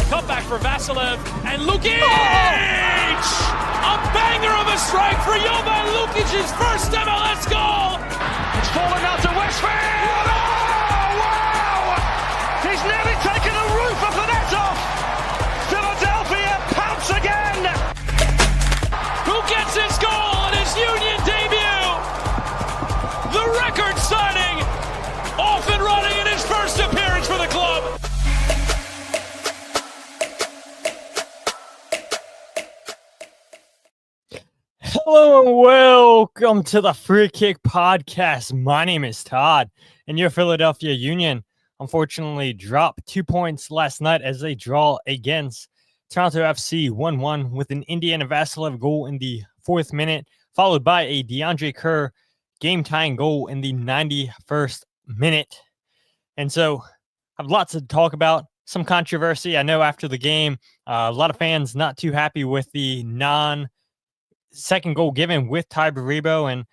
Cutback for Vassilev, and Lukic! A banger of a strike for Jovan Lukic's first MLS goal! It's fallen out to Westfield! Oh, wow! He's nearly taken the roof of the net off! Philadelphia pounce again! Who gets his goal in his Union debut? The record signing, off and running in his first appearance for the club. Hello and welcome to the Free Kick Podcast. My name is Todd, and your Philadelphia Union unfortunately dropped 2 points last night as they draw against Toronto FC 1-1 with an Indiana Vassilev goal in the 4th minute, followed by a DeAndre Kerr game-tying goal in the 91st minute. And so I have lots to talk about, some controversy. I know after the game, a lot of fans not too happy with the second goal given with Tai Baribo, and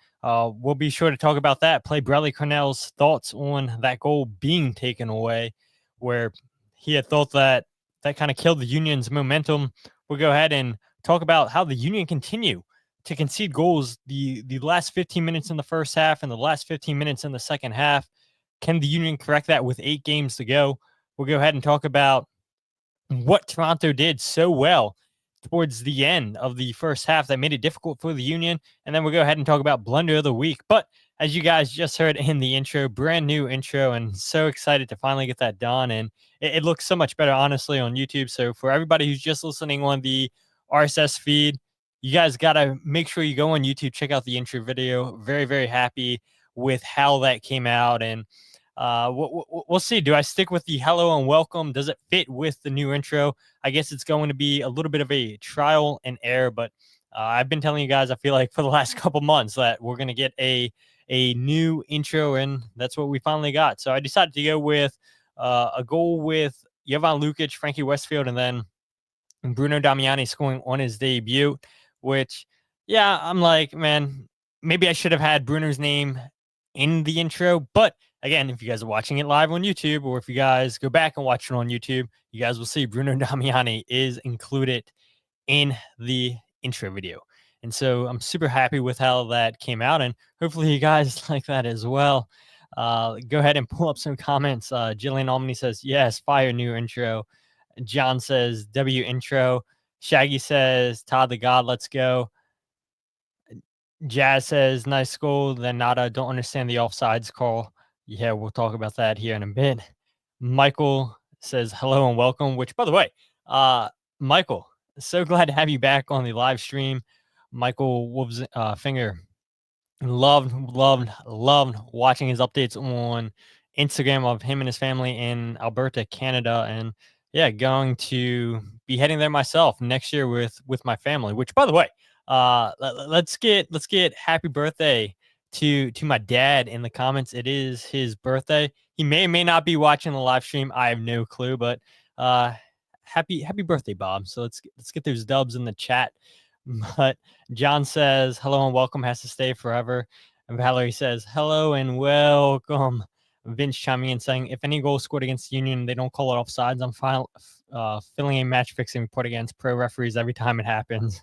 we'll be sure to talk about that. Play Bradley Cornell's thoughts on that goal being taken away, where he had thought that kind of killed the Union's momentum. We'll go ahead and talk about how the Union continue to concede goals the last 15 minutes in the first half and the last 15 minutes in the second half. Can the Union correct that with 8 games to go? We'll go ahead and talk about what Toronto did so well towards the end of the first half that made it difficult for the Union. And then we'll go ahead and talk about blunder of the week. But as you guys just heard in the intro, brand new intro, and so excited to finally get that done. And it looks so much better, honestly, on YouTube. So for everybody who's just listening on the RSS feed, you guys got to make sure you go on YouTube, check out the intro video. Very, very happy with how that came out. And we'll see. Do I stick with the hello and welcome? Does it fit with the new intro? I guess it's going to be a little bit of a trial and error, but I've been telling you guys, I feel like for the last couple months that we're going to get a new intro, and that's what we finally got. So I decided to go with a goal with Jovan Lukic, Frankie Westfield, and then Bruno Damiani scoring on his debut, which, yeah, I'm like, man, maybe I should have had Bruno's name in the intro, but again, if you guys are watching it live on YouTube, or if you guys go back and watch it on YouTube, you guys will see Bruno Damiani is included in the intro video. And so I'm super happy with how that came out, and hopefully you guys like that as well. Go ahead and pull up some comments. Jillian Almany says, yes, fire new intro. John says, W intro. Shaggy says, Todd the God, let's go. Jazz says, nice goal. Then Nada, don't understand the offsides call. Yeah, we'll talk about that here in a bit. Michael says hello and welcome, which, by the way, Michael, so glad to have you back on the live stream. Michael Wolves Finger loved watching his updates on Instagram of him and his family in Alberta, Canada. And yeah, going to be heading there myself next year with my family, which, by the way, let's get happy birthday to my dad in the comments. It is his birthday. He may or may not be watching the live stream. I have no clue, but happy birthday, Bob. So let's get those dubs in the chat. But John says hello and welcome has to stay forever. And Valerie says hello and welcome. Vince chiming in saying, if any goal scored against the Union, they don't call it offsides. I'm filling a match fixing report against pro referees every time it happens.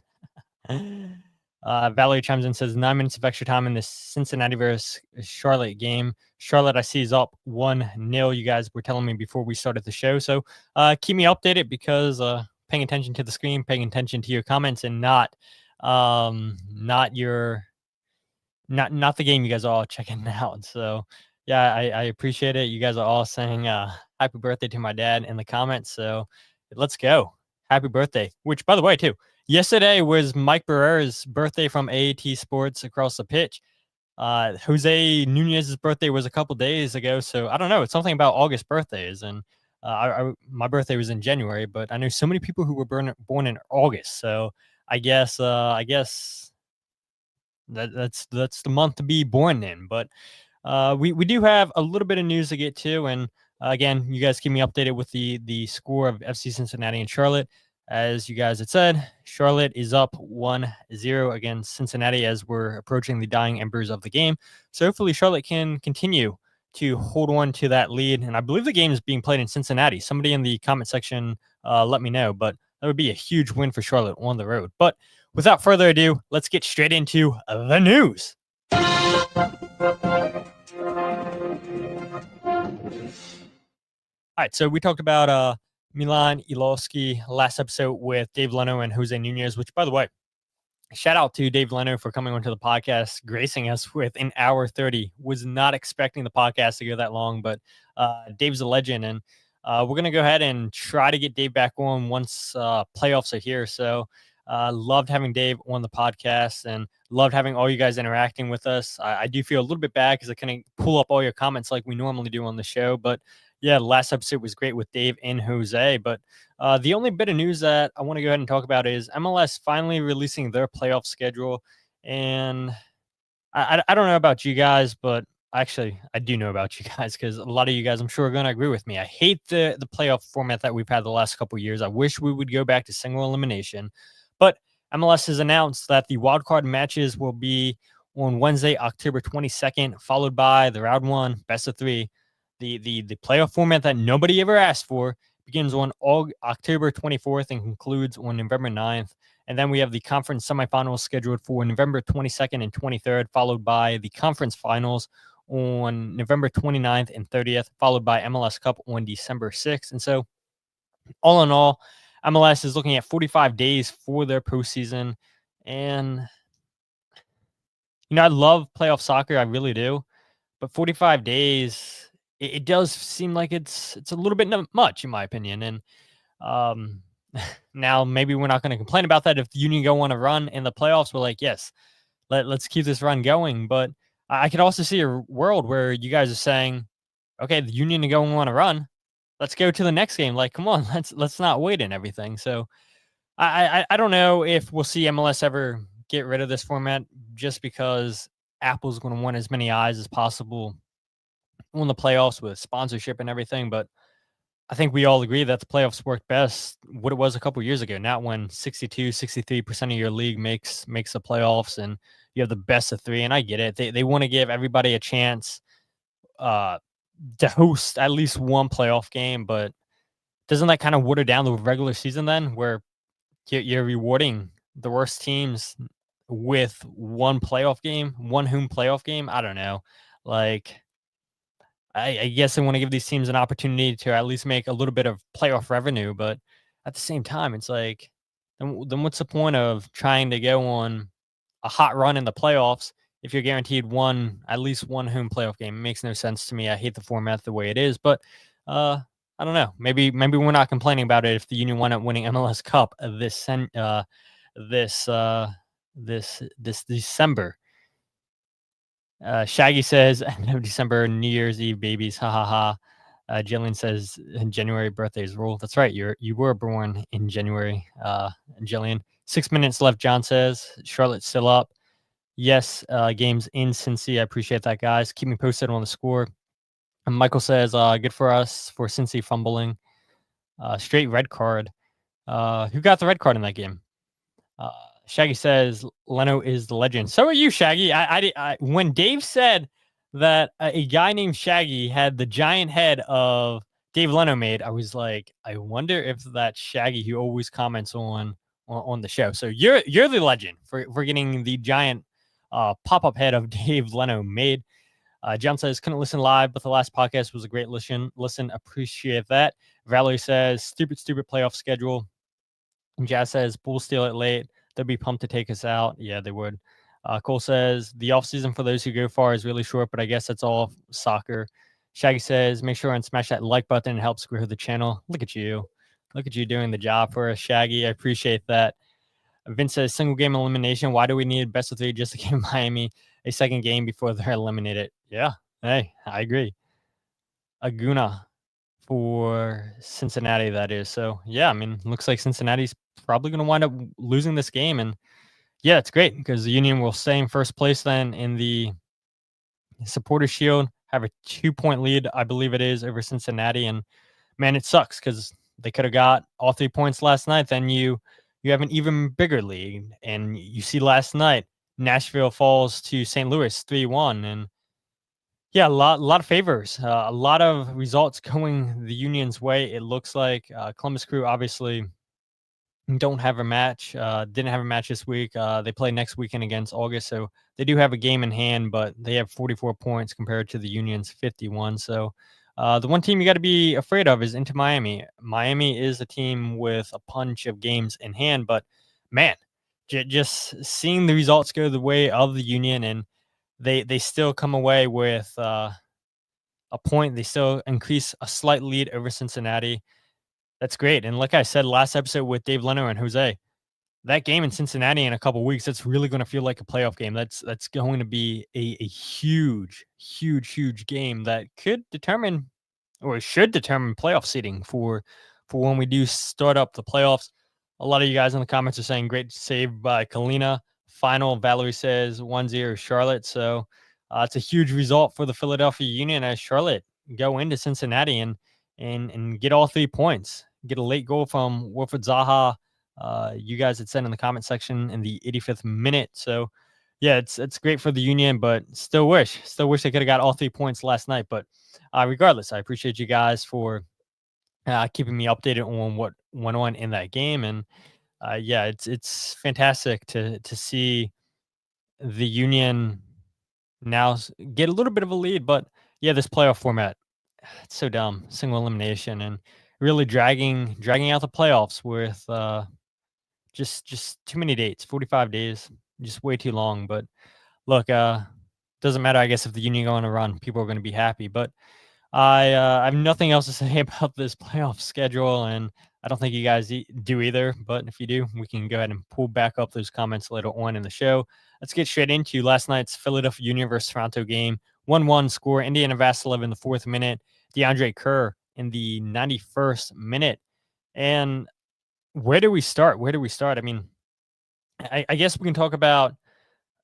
Valerie chimes in and says 9 minutes of extra time in this Cincinnati versus Charlotte game. Charlotte, I see, is up 1-0. You guys were telling me before we started the show. So keep me updated, because paying attention to the screen, paying attention to your comments, and not the game you guys are all checking out. So yeah, I appreciate it. You guys are all saying happy birthday to my dad in the comments. So let's go. Happy birthday. Which, by the way, too, yesterday was Mike Barrera's birthday from AAT Sports across the pitch. Jose Nunez's birthday was a couple days ago. So I don't know. It's something about August birthdays. And my birthday was in January, but I know so many people who were born in August. So I guess that's the month to be born in. But we do have a little bit of news to get to. And again, you guys keep me updated with the score of FC Cincinnati and Charlotte. As you guys had said, Charlotte is up 1-0 against Cincinnati as we're approaching the dying embers of the game. So hopefully Charlotte can continue to hold on to that lead. And I believe the game is being played in Cincinnati. Somebody in the comment section let me know, but that would be a huge win for Charlotte on the road. But without further ado, let's get straight into the news. All right, so we talked about Milan Iloski last episode with Dave Leno and Jose Nunez, which, by the way, shout out to Dave Leno for coming onto the podcast, gracing us with an hour 30. Was not expecting the podcast to go that long, but Dave's a legend, and we're going to go ahead and try to get Dave back on once playoffs are here. So loved having Dave on the podcast and loved having all you guys interacting with us. I do feel a little bit bad because I couldn't pull up all your comments like we normally do on the show, but yeah, the last episode was great with Dave and Jose. But the only bit of news that I want to go ahead and talk about is MLS finally releasing their playoff schedule. And I don't know about you guys, but actually, I do know about you guys because a lot of you guys, I'm sure, are going to agree with me. I hate the playoff format that we've had the last couple of years. I wish we would go back to single elimination. But MLS has announced that the wildcard matches will be on Wednesday, October 22nd, followed by the round one, best of three. The playoff format that nobody ever asked for begins on October 24th and concludes on November 9th. And then we have the conference semifinals scheduled for November 22nd and 23rd, followed by the conference finals on November 29th and 30th, followed by MLS Cup on December 6th. And so all in all, MLS is looking at 45 days for their postseason. And, I love playoff soccer. I really do. But 45 days... It does seem like it's a little bit much, in my opinion. And now maybe we're not going to complain about that. If the Union go on a run in the playoffs, we're like, yes, let's keep this run going. But I could also see a world where you guys are saying, okay, the Union are going on a run. Let's go to the next game. Like, come on, let's not wait and everything. So I don't know if we'll see MLS ever get rid of this format just because Apple's going to want as many eyes as possible on the playoffs with sponsorship and everything. But I think we all agree that the playoffs worked best what it was a couple years ago, not when 63% of your league makes the playoffs and you have the best of three. And I get it. They want to give everybody a chance to host at least one playoff game, but doesn't that kind of water down the regular season then, where you're rewarding the worst teams with one playoff game, one home playoff game? I don't know. Like, I guess I want to give these teams an opportunity to at least make a little bit of playoff revenue, but at the same time, it's like, then what's the point of trying to go on a hot run in the playoffs if you're guaranteed at least one home playoff game? It makes no sense to me. I hate the format the way it is, but I don't know. Maybe we're not complaining about it if the Union wound up winning MLS Cup this December. Shaggy says, no December, New Year's Eve babies, ha ha ha. Jillian says, January birthdays rule. That's right. You were born in January, Jillian. 6 minutes left, John says. Charlotte's still up. Yes, games in Cincy. I appreciate that, guys. Keep me posted on the score. And Michael says, good for us for Cincy fumbling. Straight red card. Who got the red card in that game? Shaggy says Leno is the legend. So are you, Shaggy. I when Dave said that a guy named Shaggy had the giant head of Dave Leno made, I was like, I wonder if that's Shaggy who always comments on the show. So you're the legend for getting the giant pop-up head of Dave Leno made. John says couldn't listen live, but the last podcast was a great listen. Appreciate that. Valerie says stupid playoff schedule. And Jazz says Bulls steal it late. They'd be pumped to take us out. Yeah, they would. Cole says the offseason for those who go far is really short, but I guess that's all soccer. Shaggy says make sure and smash that like button and helps grow the channel. Look at you doing the job for us, Shaggy. I appreciate that. Vince says single game elimination. Why do we need best of three just to give Miami a second game before they're eliminated? Yeah, hey, I agree. Aguna for Cincinnati, that is. So yeah, I mean, looks like Cincinnati's probably going to wind up losing this game, and yeah, it's great because the Union will stay in first place then in the Supporters Shield, have a 2-point lead, I believe it is, over Cincinnati. And man, it sucks because they could have got all 3 points last night. Then you have an even bigger lead, and you see last night Nashville falls to St. Louis 3-1, and Yeah, a lot of favors, a lot of results going the Union's way. It looks like Columbus Crew obviously don't have a match. Didn't have a match this week. They play next weekend against August, so they do have a game in hand, but they have 44 points compared to the Union's 51. So the one team you got to be afraid of is Inter Miami. Miami is a team with a bunch of games in hand, but man, just seeing the results go the way of the Union, and they still come away with a point. They still increase a slight lead over Cincinnati. That's great. And like I said last episode with Dave Leno and Jose, that game in Cincinnati in a couple weeks, that's really going to feel like a playoff game. That's going to be a huge, huge, huge game that could determine or should determine playoff seeding for when we do start up the playoffs. A lot of you guys in the comments are saying great save by Kalina. Final, Valerie says 1-0 Charlotte. So it's a huge result for the Philadelphia Union as Charlotte go into Cincinnati and get all 3 points. Get a late goal from Wilfred Zaha. You guys had said in the comment section in the 85th minute. So yeah, it's great for the Union, but still wish they could have got all 3 points last night. But regardless, I appreciate you guys for keeping me updated on what went on in that game. And yeah, it's fantastic to see the Union now get a little bit of a lead. But yeah, this playoff format, it's so dumb. Single elimination and really dragging out the playoffs with just too many dates. 45 days, just way too long. But look, doesn't matter. I guess if the Union go on a run, people are going to be happy. But I have nothing else to say about this playoff schedule, and I don't think you guys do either. But if you do, we can go ahead and pull back up those comments later on in the show. Let's get straight into last night's Philadelphia Union versus Toronto game. 1-1 score. Indiana Vassilev in the 4th minute. DeAndre Kerr in the 91st minute. And where do we start? I mean, I guess we can talk about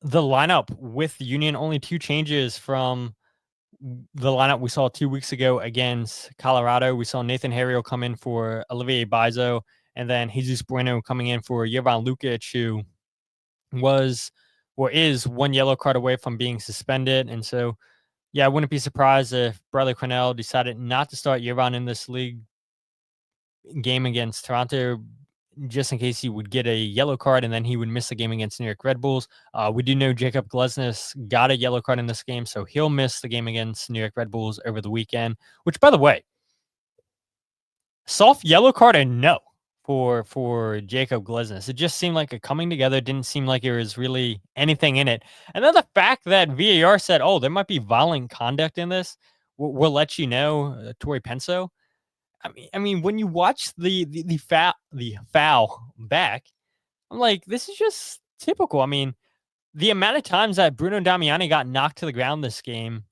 the lineup with the Union. Only 2 changes from the lineup we saw 2 weeks ago against Colorado. We saw Nathan Harriel come in for Olivier Bizo, and then Jesus Bueno coming in for Jovan Lukic, who was or is 1 yellow card away from being suspended. And so, yeah, I wouldn't be surprised if Bradley Cornell decided not to start Jovan in this league game against Toronto, just in case he would get a yellow card and then he would miss the game against New York Red Bulls. We do know Jakob Glesnes got a yellow card in this game, so he'll miss the game against New York Red Bulls over the weekend, which, by the way, soft yellow card or no for Jakob Glesnes. It just seemed like a coming together. Didn't seem like there was really anything in it. And then the fact that VAR said, oh, there might be violent conduct in this, we'll let you know, Tori Penso. I mean, when you watch the foul back, I'm like, this is just typical. I mean, the amount of times that Bruno Damiani got knocked to the ground this game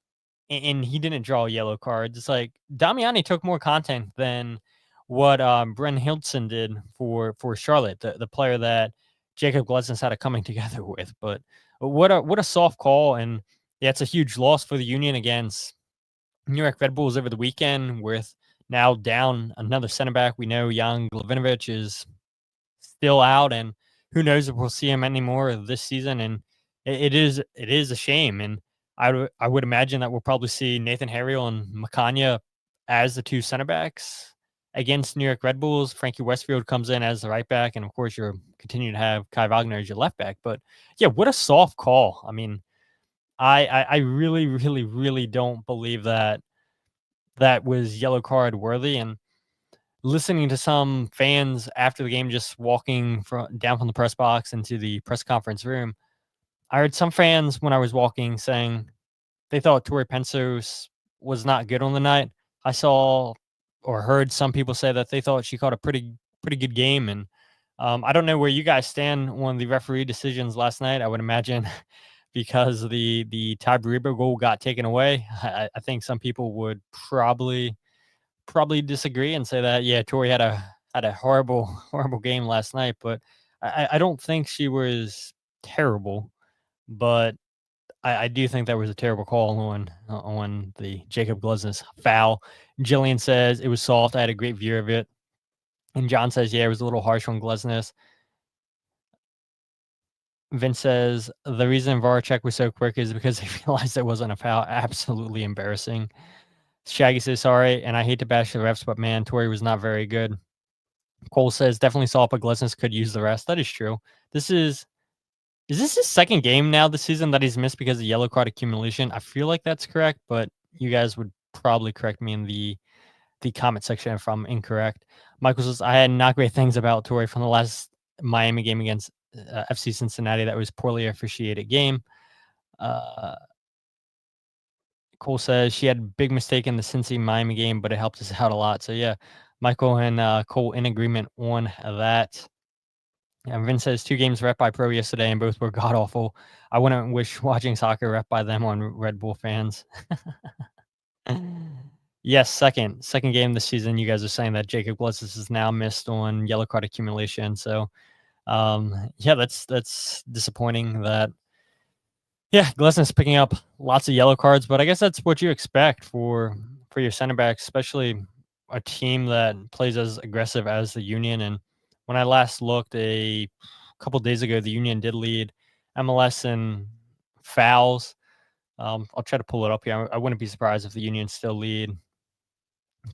and he didn't draw yellow cards, it's like Damiani took more content than what Bren Hildson did for Charlotte, the player that Jakob Glesnes had a coming together with. But what a soft call, and yeah, it's a huge loss for the Union against New York Red Bulls over the weekend with now down another center back. We know Jan Glavinovic is still out, and who knows if we'll see him anymore this season. And it is a shame. And I would imagine that we'll probably see Nathan Harriel and Makanya as the 2 center backs against New York Red Bulls. Frankie Westfield comes in as the right back, and of course you're continuing to have Kai Wagner as your left back. But yeah, what a soft call. I mean, I really, really, really don't believe that was yellow card worthy. And listening to some fans after the game, just walking down from the press box into the press conference room, I heard some fans when I was walking saying they thought Tori Pensos was not good on the night. I saw or heard some people say that they thought she caught a pretty good game. And I don't know where you guys stand on the referee decisions last night. I would imagine because the Tai Baribo goal got taken away, I think some people would probably disagree and say that, yeah, Tori had a horrible game last night. But I don't think she was terrible, but I do think that was a terrible call on the Jakob Glesnes foul. Jillian says it was soft. I had a great view of it. And John says, yeah, it was a little harsh on Glesnes. Vince says the reason Voracek was so quick is because they realized it wasn't a foul. Absolutely embarrassing. Shaggy says sorry, and I hate to bash the refs, but man, Torrey was not very good. Cole says definitely saw but Glesnes could use the rest. That is true. Is this his second game now this season that he's missed because of yellow card accumulation? I feel like that's correct, but you guys would probably correct me in the comment section if I'm incorrect. Michael says I had not great things about Torrey from the last Miami game against FC Cincinnati. That was poorly officiated game. Cole says she had a big mistake in the Cincy Miami game, but it helped us out a lot. So yeah, Michael and Cole in agreement on that. And Vin says 2 games rep by Pro yesterday, and both were god awful. I wouldn't wish watching soccer rep by them on Red Bull fans. Yes, second game this season. You guys are saying that Jakob Glesnes is now missed on yellow card accumulation. So, yeah, that's disappointing. That Glesnes picking up lots of yellow cards, but I guess that's what you expect for your center backs, especially a team that plays as aggressive as the Union. And when I last looked a couple days ago, the Union did lead MLS in fouls. I'll try to pull it up here. I wouldn't be surprised if the Union still lead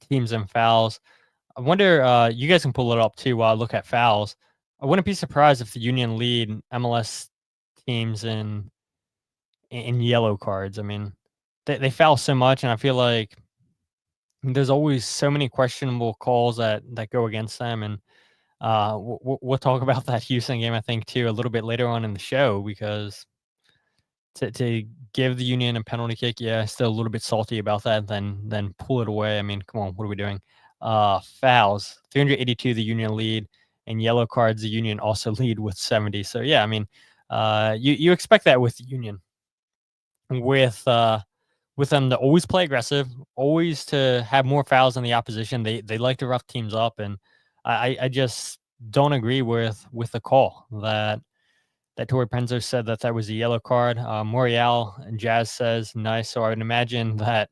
teams in fouls. I wonder, you guys can pull it up too while I look at fouls. I wouldn't be surprised if the Union lead MLS teams in yellow cards. I mean, they foul so much, and I feel like there's always so many questionable calls that go against them. And we'll talk about that Houston game, I think, too, a little bit later on in the show, because to give the Union a penalty kick, still a little bit salty about that, then pull it away. I mean, come on, what are we doing? Fouls, 382, the Union lead, and yellow cards, the Union also lead with 70. So, yeah, I mean, you expect that with the Union. With them to always play aggressive, always to have more fouls than the opposition. They like to rough teams up, and I just don't agree with the call that Torrey Penzo said that was a yellow card. Morial and Jazz says nice. So I would imagine that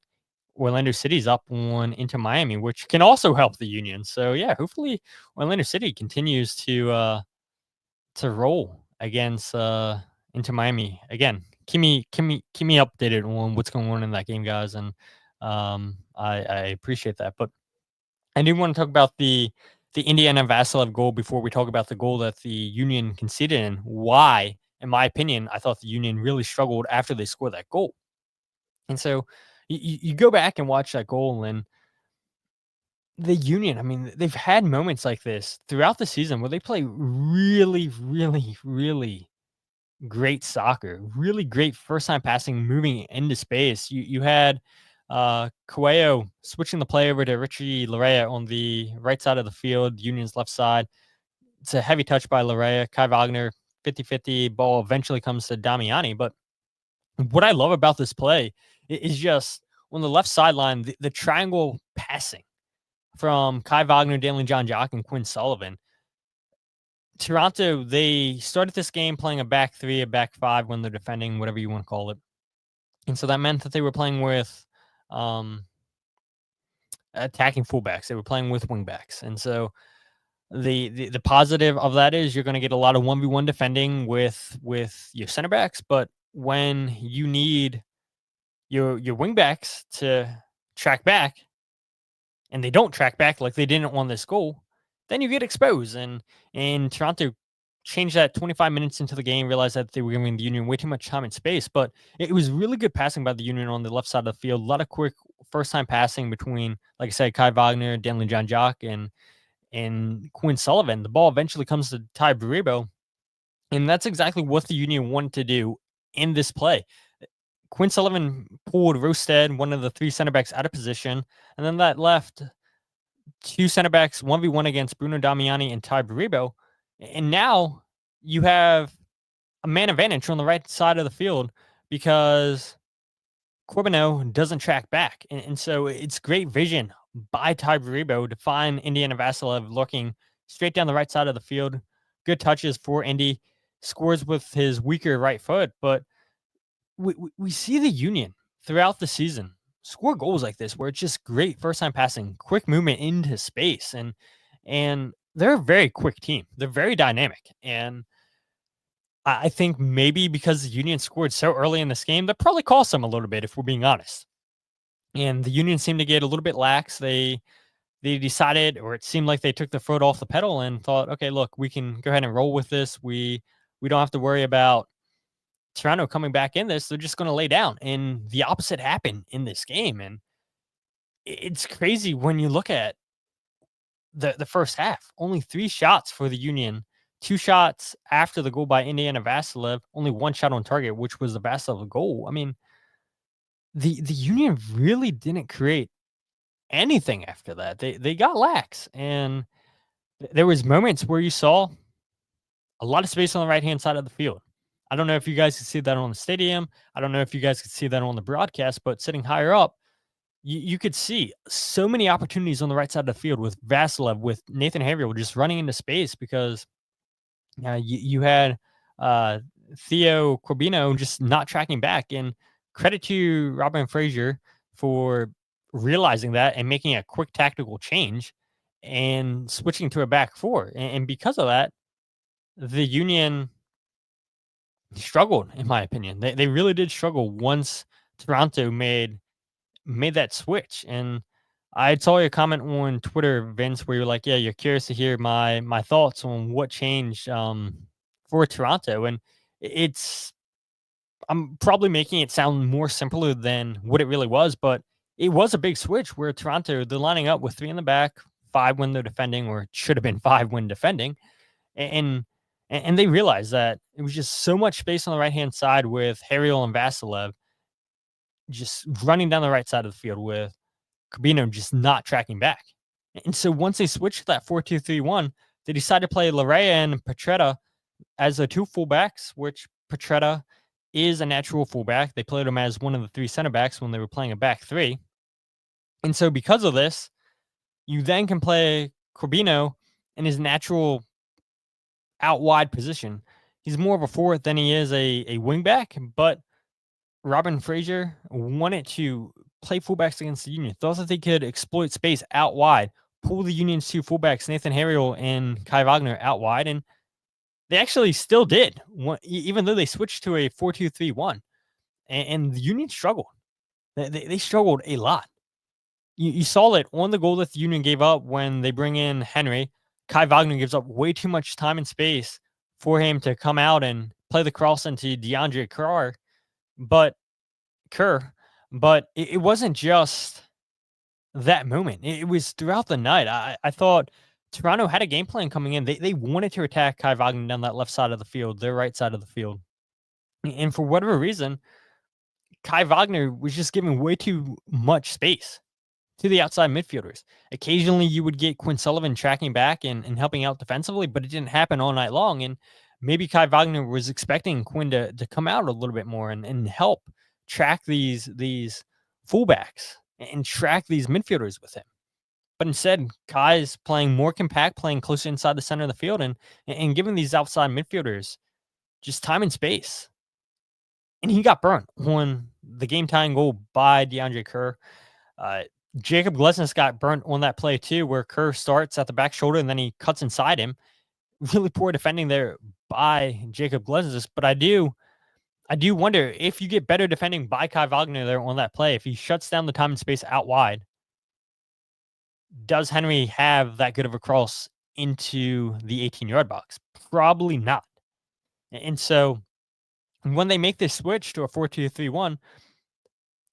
Orlando City's up on Inter Miami, which can also help the Union. So yeah, hopefully Orlando City continues to roll against Inter Miami again. Keep me updated on what's going on in that game, guys, and I appreciate that. But I do want to talk about the Indiana Vassilev goal before we talk about the goal that the Union conceded and why, in my opinion, I thought the Union really struggled after they scored that goal. And so you go back and watch that goal, and the Union, I mean, they've had moments like this throughout the season where they play really, really, really great soccer, really great first time passing, moving into space. You had Coelho switching the play over to Richie Larea on the right side of the field, Union's left side. It's a heavy touch by Larea. Kai Wagner, 50-50, ball eventually comes to Damiani. But what I love about this play is just on the left sideline, the triangle passing from Kai Wagner, Daniel John Jock, and Quinn Sullivan. Toronto, they started this game playing a back 3, a back 5 when they're defending, whatever you want to call it. And so that meant that they were playing with attacking fullbacks. They were playing with wingbacks. And so the positive of that is you're going to get a lot of 1v1 defending with your center backs. But when you need your wingbacks to track back, and they don't track back like they didn't on this goal, then you get exposed. And Toronto changed that 25 minutes into the game, realized that they were giving the Union way too much time and space. But it was really good passing by the Union on the left side of the field. A lot of quick first-time passing between, like I said, Kai Wagner, Daniel John Jock, and Quinn Sullivan. The ball eventually comes to Tai Baribo, and that's exactly what the Union wanted to do in this play. Quinn Sullivan pulled Rosted, one of the 3 center backs, out of position, and then that left 2 center backs 1v1 against Bruno Damiani and Tai Baribo. And now you have a man advantage on the right side of the field because Corbeanu doesn't track back. And so it's great vision by Tai Baribo to find Indiana Vassilev looking straight down the right side of the field. Good touches for Indy. Scores with his weaker right foot. But we see the Union throughout the season score goals like this where it's just great first-time passing, quick movement into space. And they're a very quick team. They're very dynamic. And I think maybe because the Union scored so early in this game, that probably cost them a little bit, if we're being honest. And the Union seemed to get a little bit lax. They decided, or it seemed like they took the foot off the pedal and thought, okay, look, we can go ahead and roll with this. We don't have to worry about Toronto coming back in this. They're just going to lay down. And the opposite happened in this game. And it's crazy when you look at the first half. Only 3 shots for the Union, 2 shots after the goal by Indiana Vassilev, only 1 shot on target, which was the Vassilev goal. I mean, the Union really didn't create anything after that. They got lax, and there was moments where you saw a lot of space on the right hand side of the field. I don't know if you guys could see that on the stadium. I don't know if you guys could see that on the broadcast, but sitting higher up, you could see so many opportunities on the right side of the field with Vassilev, with Nathan Haverhill just running into space because you had Theo Corbino just not tracking back. And credit to Robin Fraser for realizing that and making a quick tactical change and switching to a back 4. And because of that, the Union struggled, in my opinion. They really did struggle once Toronto made that switch. And I saw your comment on Twitter, Vince, where you're like, yeah, you're curious to hear my thoughts on what changed for Toronto. And I'm probably making it sound more simpler than what it really was, but it was a big switch where Toronto, they're lining up with 3 in the back, 5 when they're defending, or it should have been 5 when defending. And they realized that it was just so much space on the right-hand side with Harriel and Vassilev just running down the right side of the field with Corbino just not tracking back. And so once they switched to that 4-2-3-1, they decided to play Larea and Petretta as the 2 fullbacks, which Petretta is a natural fullback. They played him as one of the 3 center backs when they were playing a back 3. And so because of this, you then can play Corbino in his natural out wide position. He's more of a forward than he is a wing back, but Robin Fraser wanted to play fullbacks against the Union. Thought that they could exploit space out wide, pull the Union's 2 fullbacks, Nathan Harriel and Kai Wagner, out wide, and they actually still did, even though they switched to a 4-2-3-1. And the Union struggled. They struggled a lot. You saw it on the goal that the Union gave up when they bring in Henry. Kai Wagner gives up way too much time and space for him to come out and play the cross into DeAndre Kerr. But it wasn't just that moment. It was throughout the night. I thought Toronto had a game plan coming in. They wanted to attack Kai Wagner down that left side of the field, their right side of the field. And for whatever reason, Kai Wagner was just giving way too much space to the outside midfielders. Occasionally, you would get Quinn Sullivan tracking back and helping out defensively, but it didn't happen all night long. And maybe Kai Wagner was expecting Quinn to come out a little bit more and help track these fullbacks and track these midfielders with him. But instead, Kai's playing more compact, playing closer inside the center of the field and giving these outside midfielders just time and space. And he got burnt on the game-tying goal by DeAndre Kerr. Jakob Glesnes got burnt on that play too, where Kerr starts at the back shoulder and then he cuts inside him. Really poor defending there by Jakob Glesnes. But I do wonder if you get better defending by Kai Wagner there on that play, if he shuts down the time and space out wide, does Henry have that good of a cross into the 18-yard box? Probably not. And so when they make this switch to a 4-2-3-1,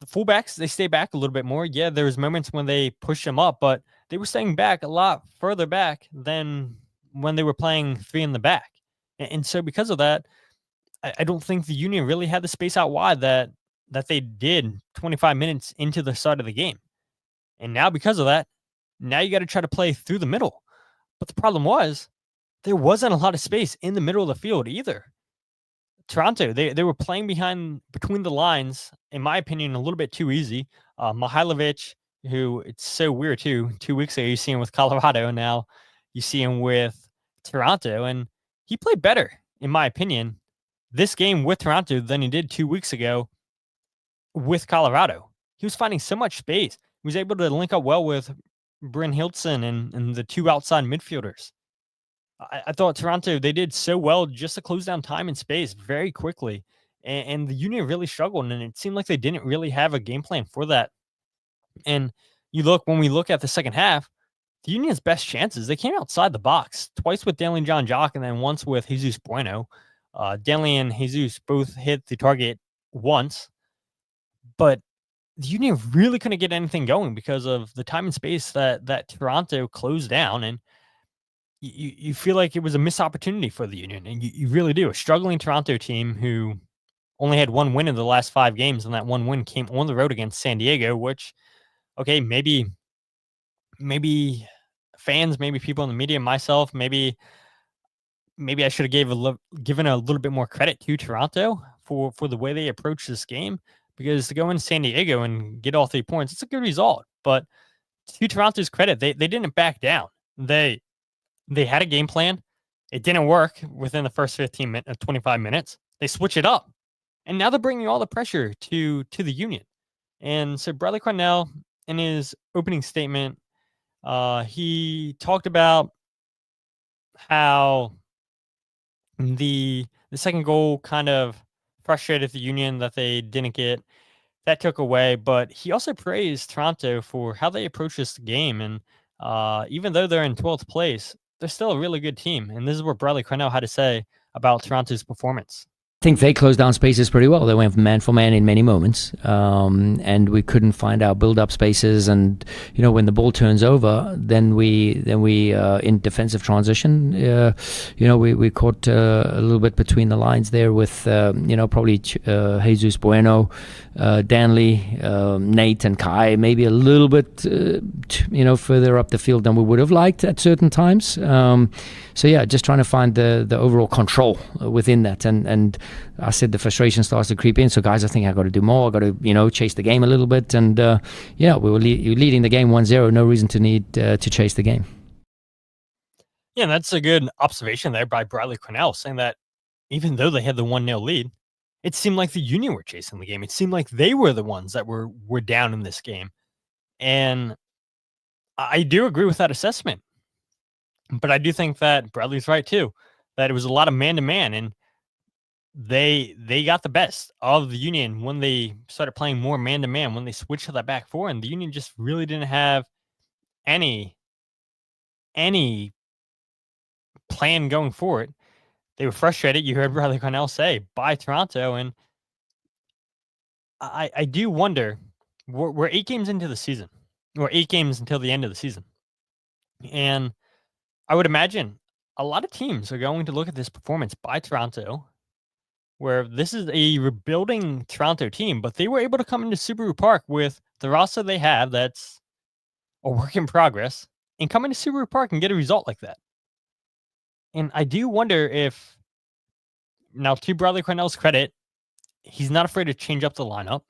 the fullbacks, they stay back a little bit more. Yeah, there was moments when they pushed them up, but they were staying back a lot further back than when they were playing 3 in the back. And so because of that, I don't think the Union really had the space out wide that they did 25 minutes into the start of the game. And now because of that, now you got to try to play through the middle. But the problem was there wasn't a lot of space in the middle of the field either. Toronto, they were playing between the lines, in my opinion, a little bit too easy. Mihailovic, who it's so weird too. 2 weeks ago, you see him with Colorado, and now you see him with Toronto, and he played better, in my opinion, this game with Toronto than he did 2 weeks ago with Colorado. He was finding so much space. He was able to link up well with Bryn Hilton and the 2 outside midfielders. I thought Toronto, they did so well just to close down time and space very quickly. And the Union really struggled, and it seemed like they didn't really have a game plan for that. And when we look at the second half, the Union's best chances, they came outside the box twice with Danley and John Jock, and then once with Jesus Bueno. Danley and Jesus both hit the target once, but the Union really couldn't get anything going because of the time and space that Toronto closed down. And you feel like it was a missed opportunity for the Union, and you really do. A struggling Toronto team who only had one win in the last 5 games, and that one win came on the road against San Diego, which, okay, maybe fans, maybe people in the media, myself, maybe I should have given a little bit more credit to Toronto for the way they approached this game, because to go in San Diego and get all 3 points, it's a good result. But to Toronto's credit, they didn't back down. They had a game plan. It didn't work within the first 25 minutes. They switch it up, and now they're bringing all the pressure to the Union. And so Bradley Cornell, in his opening statement, he talked about how the second goal kind of frustrated the Union that they didn't get. That took away, but he also praised Toronto for how they approach this game. And even though they're in 12th place, they're still a really good team. And this is what Bradley Cornell had to say about Toronto's performance. I think they closed down spaces pretty well. They went man for man in many moments, and we couldn't find our build-up spaces. And when the ball turns over, then we in defensive transition, we caught a little bit between the lines there with probably Jesus Bueno, Danley, Nate, and Kai, maybe a little bit further up the field than we would have liked at certain times. Just trying to find the overall control within that, and I said the frustration starts to creep in. So guys, I think I got to do more. I got to chase the game a little bit, and we were leading the game 1-0. No reason to need to chase the game. Yeah, that's a good observation there by Bradley Cornell, saying that even though they had the 1-0 lead, it seemed like the Union were chasing the game. It seemed like they were the ones that were down in this game, and I do agree with that assessment. But I do think that Bradley's right too, that it was a lot of man-to-man, and they got the best of the Union when they started playing more man-to-man, when they switched to that back four, and the Union just really didn't have any plan going forward. They were frustrated, you heard Bradley Cornell say, by Toronto, and I do wonder, we're 8 games into the season, or 8 games until the end of the season, and I would imagine a lot of teams are going to look at this performance by Toronto, where this is a rebuilding Toronto team, but they were able to come into Subaru Park with the roster they have that's a work in progress, and come into Subaru Park and get a result like that. And I do wonder if, now to Bradley Cornell's credit, he's not afraid to change up the lineup.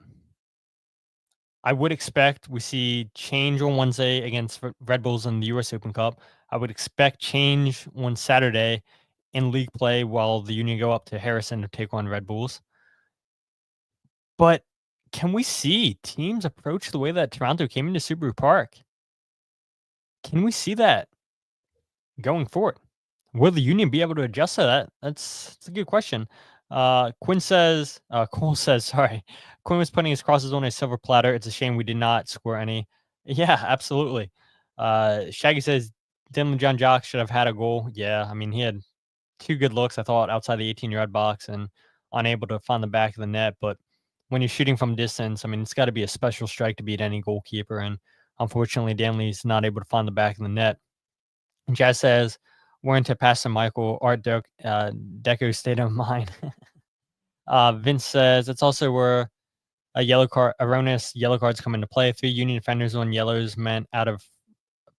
I would expect we see change on Wednesday against Red Bulls in the US Open Cup. I would expect change on Saturday in league play while the Union go up to Harrison to take on Red Bulls. But can we see teams approach the way that Toronto came into Subaru Park? Can we see that going forward? Will the Union be able to adjust to that? That's a good question. Cole says, sorry. Quinn was putting his crosses on a silver platter. It's a shame we did not score any. Yeah, absolutely. Shaggy says, Dylan John Jock should have had a goal. Yeah, I mean, he had 2 good looks, I thought, outside the 18-yard box and unable to find the back of the net. But when you're shooting from distance, I mean, it's got to be a special strike to beat any goalkeeper. And unfortunately, Danley's not able to find the back of the net. And Jazz says, weren't to pass to Michael, Art Deco state of mind. Vince says, it's also where erroneous yellow cards come into play. 3 Union defenders on yellows meant out of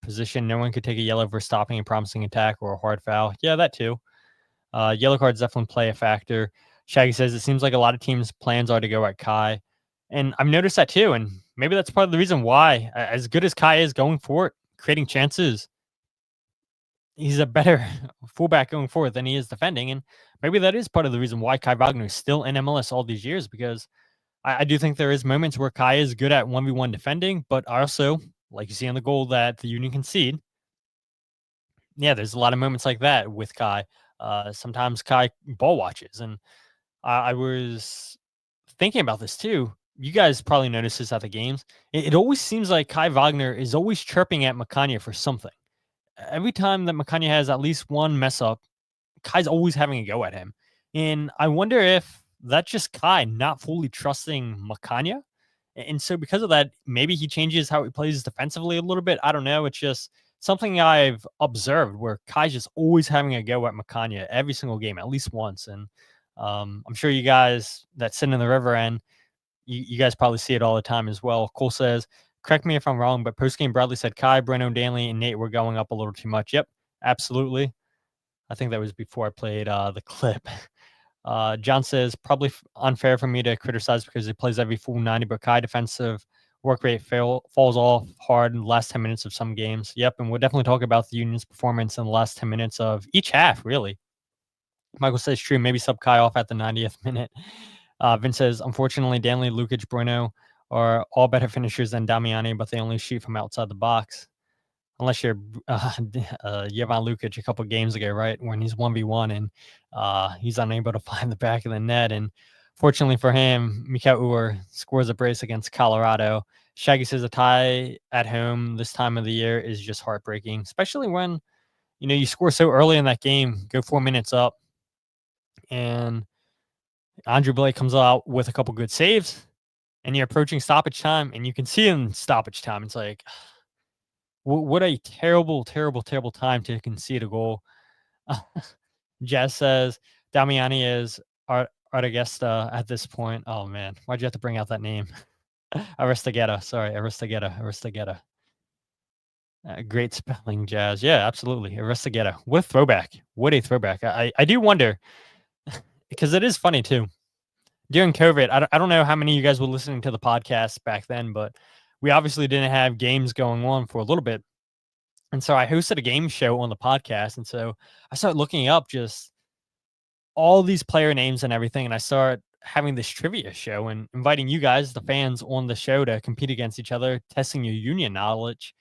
position. No one could take a yellow for stopping a promising attack or a hard foul. Yeah, that too. Yellow cards definitely play a factor. Shaggy says it seems like a lot of teams' plans are to go at Kai. And I've noticed that too. And maybe that's part of the reason why, as good as Kai is going for it, creating chances, he's a better fullback going forward than he is defending. And maybe that is part of the reason why Kai Wagner is still in MLS all these years, because I do think there is moments where Kai is good at 1v1 defending, but also, like you see on the goal that the Union concede, yeah, there's a lot of moments like that with Kai. Sometimes Kai ball watches, and I was thinking about this too. You guys probably notice this at the games. It always seems like Kai Wagner is always chirping at Makanya for something. Every time that Makanya has at least one mess up, Kai's always having a go at him. And I wonder if that's just Kai not fully trusting Makanya. And so because of that, maybe he changes how he plays defensively a little bit. I don't know. It's just something I've observed where Kai's just always having a go at Makanya every single game, at least once. And I'm sure you guys that sit in the river end, you guys probably see it all the time as well. Cole says, correct me if I'm wrong, but post-game Bradley said Kai, Breno, Danley, and Nate were going up a little too much. Yep, absolutely. I think that was before I played the clip. John says, probably unfair for me to criticize because he plays every full 90, but Kai defensive work rate falls off hard in the last 10 minutes of some games. Yep, and we'll definitely talk about the Union's performance in the last 10 minutes of each half, really. Michael says, true, maybe sub Kai off at the 90th minute. Vince says, unfortunately, Danley, Lukic, Bruno are all better finishers than Damiani, but they only shoot from outside the box. Unless you're Jovan Lukic a couple games ago, right, when he's 1v1 and he's unable to find the back of the net. And fortunately for him, Mikal Uhr scores a brace against Colorado. Shaggy says a tie at home this time of the year is just heartbreaking, especially when, you score so early in that game, go 4 minutes up, and Andrew Blake comes out with a couple good saves, and you're approaching stoppage time, and you can see in stoppage time, it's like, what a terrible, terrible, terrible time to concede a goal. Jazz says Damiani is Artagesta at this point. Oh, man. Why'd you have to bring out that name? Aristogeta. Sorry, Aristogeta. Great spelling, Jazz. Yeah, absolutely. Aristogeta. What a throwback. I do wonder, because it is funny, too. During COVID, I don't know how many of you guys were listening to the podcast back then, but we obviously didn't have games going on for a little bit. And so I hosted a game show on the podcast. And so I started looking up just all these player names and everything. And I started having this trivia show and inviting you guys, the fans, on the show to compete against each other, testing your Union knowledge.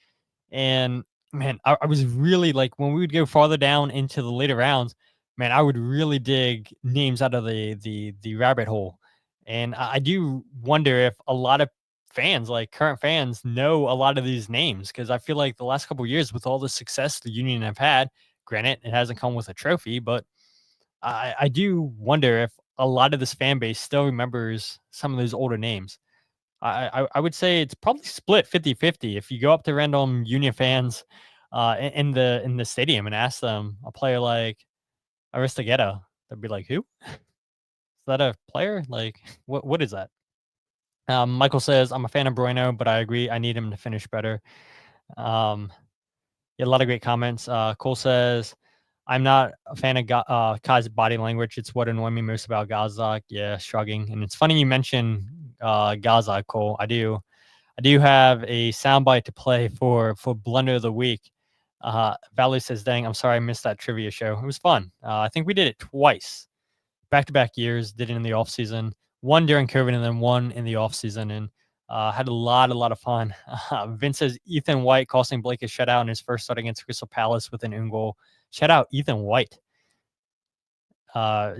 And man, I was really like, when we would go farther down into the later rounds, man, I would really dig names out of the rabbit hole. And I do wonder if a lot of fans, like current fans, know a lot of these names, because I feel like the last couple of years with all the success the Union have had, granted it hasn't come with a trophy, but I do wonder if a lot of this fan base still remembers some of those older names. I would say it's probably split 50-50. If you go up to random Union fans in the stadium and ask them a player like Aristogeta, they'd be like, who? Is that a player? Like, what is that? Michael says, I'm a fan of Bruno, but I agree. I need him to finish better. Yeah, a lot of great comments. Cole says, I'm not a fan of Kai's body language. It's what annoyed me most about Gazak. Yeah, shrugging. And it's funny you mentioned Gazak, Cole. I do have a soundbite to play for Blunder of the Week. Valerie says, dang, I'm sorry I missed that trivia show. It was fun. I think we did it twice. Back-to-back years, did it in the off-season. One during COVID and then one in the offseason, and had a lot of fun. Vince says Ethan White costing Blake a shutout in his first start against Crystal Palace with an own goal. Shout out Ethan White.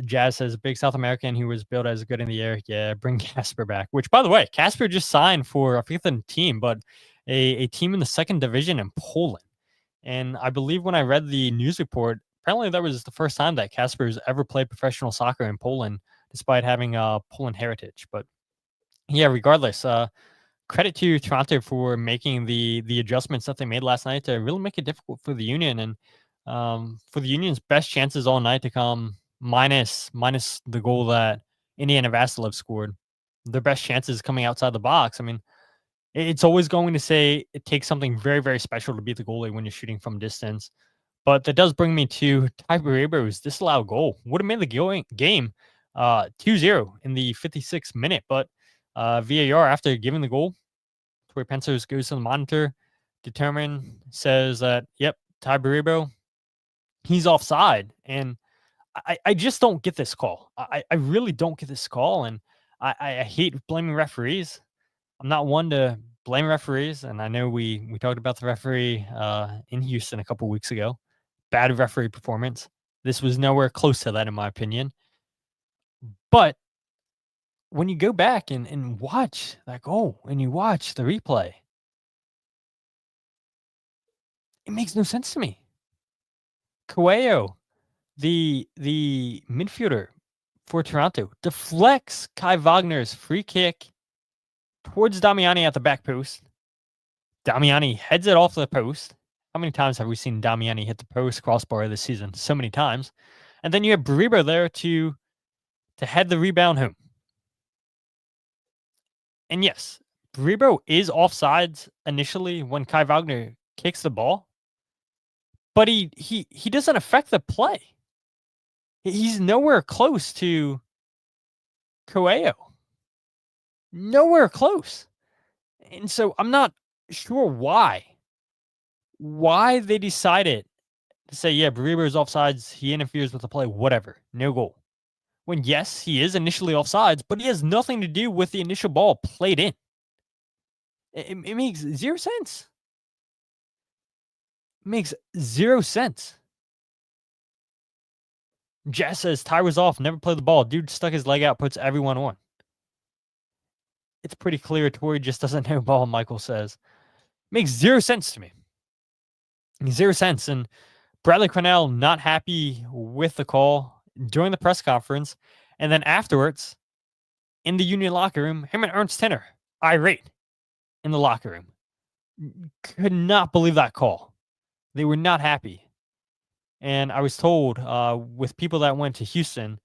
Jazz says big South American who was billed as good in the air. Yeah, bring Casper back. Which, by the way, Casper just signed for, I forget the team, but a team in the second division in Poland. And I believe when I read the news report, apparently that was the first time that Casper's ever played professional soccer in Poland, despite having a Poland heritage. But yeah, regardless, credit to Toronto for making the adjustments that they made last night to really make it difficult for the Union, and for the Union's best chances all night to come minus the goal that Indiana Vassilev scored. Their best chances coming outside the box. I mean, it's always going to say it takes something very, very special to beat the goalie when you're shooting from distance. But that does bring me to Tai Baribo's disallowed goal. Would have made the game 2-0 in the 56th minute. But VAR, after giving the goal, Tori Pensos goes to the monitor, says that, yep, Tai Baribo, he's offside. And I just don't get this call. I really don't get this call. And I hate blaming referees. I'm not one to blame referees. And I know we talked about the referee in Houston a couple weeks ago. bad referee performance. This was nowhere close to that, in my opinion. But when you go back and watch that goal and you watch the replay, it makes no sense to me. Coelho, the midfielder for Toronto, deflects Kai Wagner's free kick towards Damiani at the back post. Damiani heads it off the post. How many times have we seen Damiani hit the post crossbar this season? So many times. And then you have Baribo there to head the rebound home. And yes, Baribo is offsides initially when Kai Wagner kicks the ball, but he doesn't affect the play. He's nowhere close to Coelho. Nowhere close. And so I'm not sure why they decided to say, yeah, Baribo is offsides, he interferes with the play, whatever, no goal. When yes, he is initially offsides, but he has nothing to do with the initial ball played in. It makes zero sense. It makes zero sense. Jess says, tie was off, never played the ball. Dude stuck his leg out, puts everyone on. It's pretty clear Torrey just doesn't know ball, Michael says. Makes zero sense to me. Zero sense. And Bradley Cornell not happy with the call during the press conference. And then afterwards, in the Union locker room, him and Ernst Tenner, irate in the locker room. Could not believe that call. They were not happy. And I was told with people that went to Houston,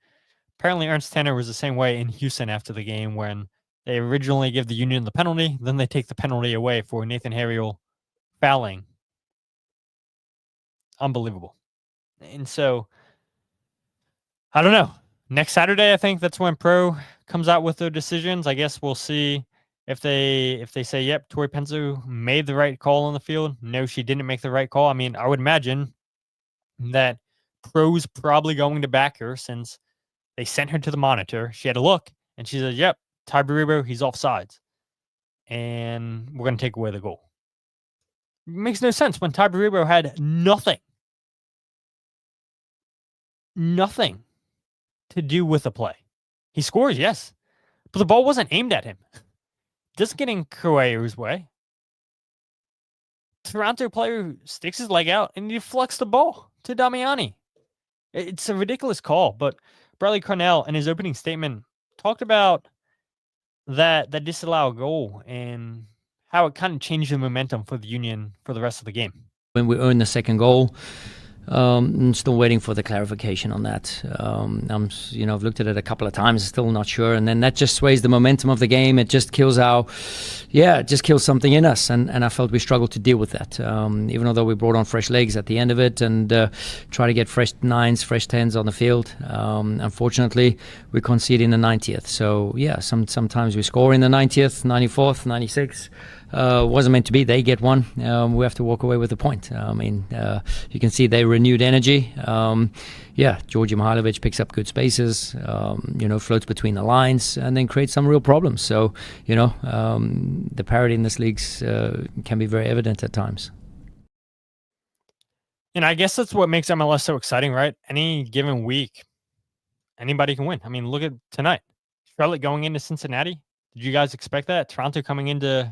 apparently Ernst Tenner was the same way in Houston after the game when they originally give the Union the penalty, then they take the penalty away for Nathan Harriel fouling. Unbelievable. And so, I don't know. Next Saturday, I think that's when Pro comes out with their decisions. I guess we'll see if they say, yep, Tori Penzo made the right call on the field. No, she didn't make the right call. I mean, I would imagine that Pro's probably going to back her since they sent her to the monitor. She had a look, and she said, yep, Tai Baribo, he's offsides. And we're going to take away the goal. It makes no sense when Tai Baribo had nothing to do with the play. He scores, yes, but the ball wasn't aimed at him. Doesn't get in Coelho's way. Toronto player sticks his leg out and he deflects the ball to Damiani. It's a ridiculous call, but Bradley Cornell in his opening statement talked about that disallowed goal and how it kind of changed the momentum for the Union for the rest of the game. When we earned the second goal, I'm still waiting for the clarification on that. I've looked at it a couple of times, still not sure. And then that just sways the momentum of the game. It just kills it just kills something in us. And I felt we struggled to deal with that. Even though we brought on fresh legs at the end of it and try to get fresh 9s, fresh 10s on the field. Unfortunately, we concede in the 90th. So yeah, sometimes we score in the 90th, 94th, 96th. Wasn't meant to be. They get one. We have to walk away with a point. You can see they renewed energy. Georgi Mihailovic picks up good spaces, floats between the lines and then creates some real problems. So, the parity in this league can be very evident at times. And I guess that's what makes MLS so exciting, right? Any given week, anybody can win. I mean, look at tonight. Charlotte going into Cincinnati. Did you guys expect that? Toronto coming into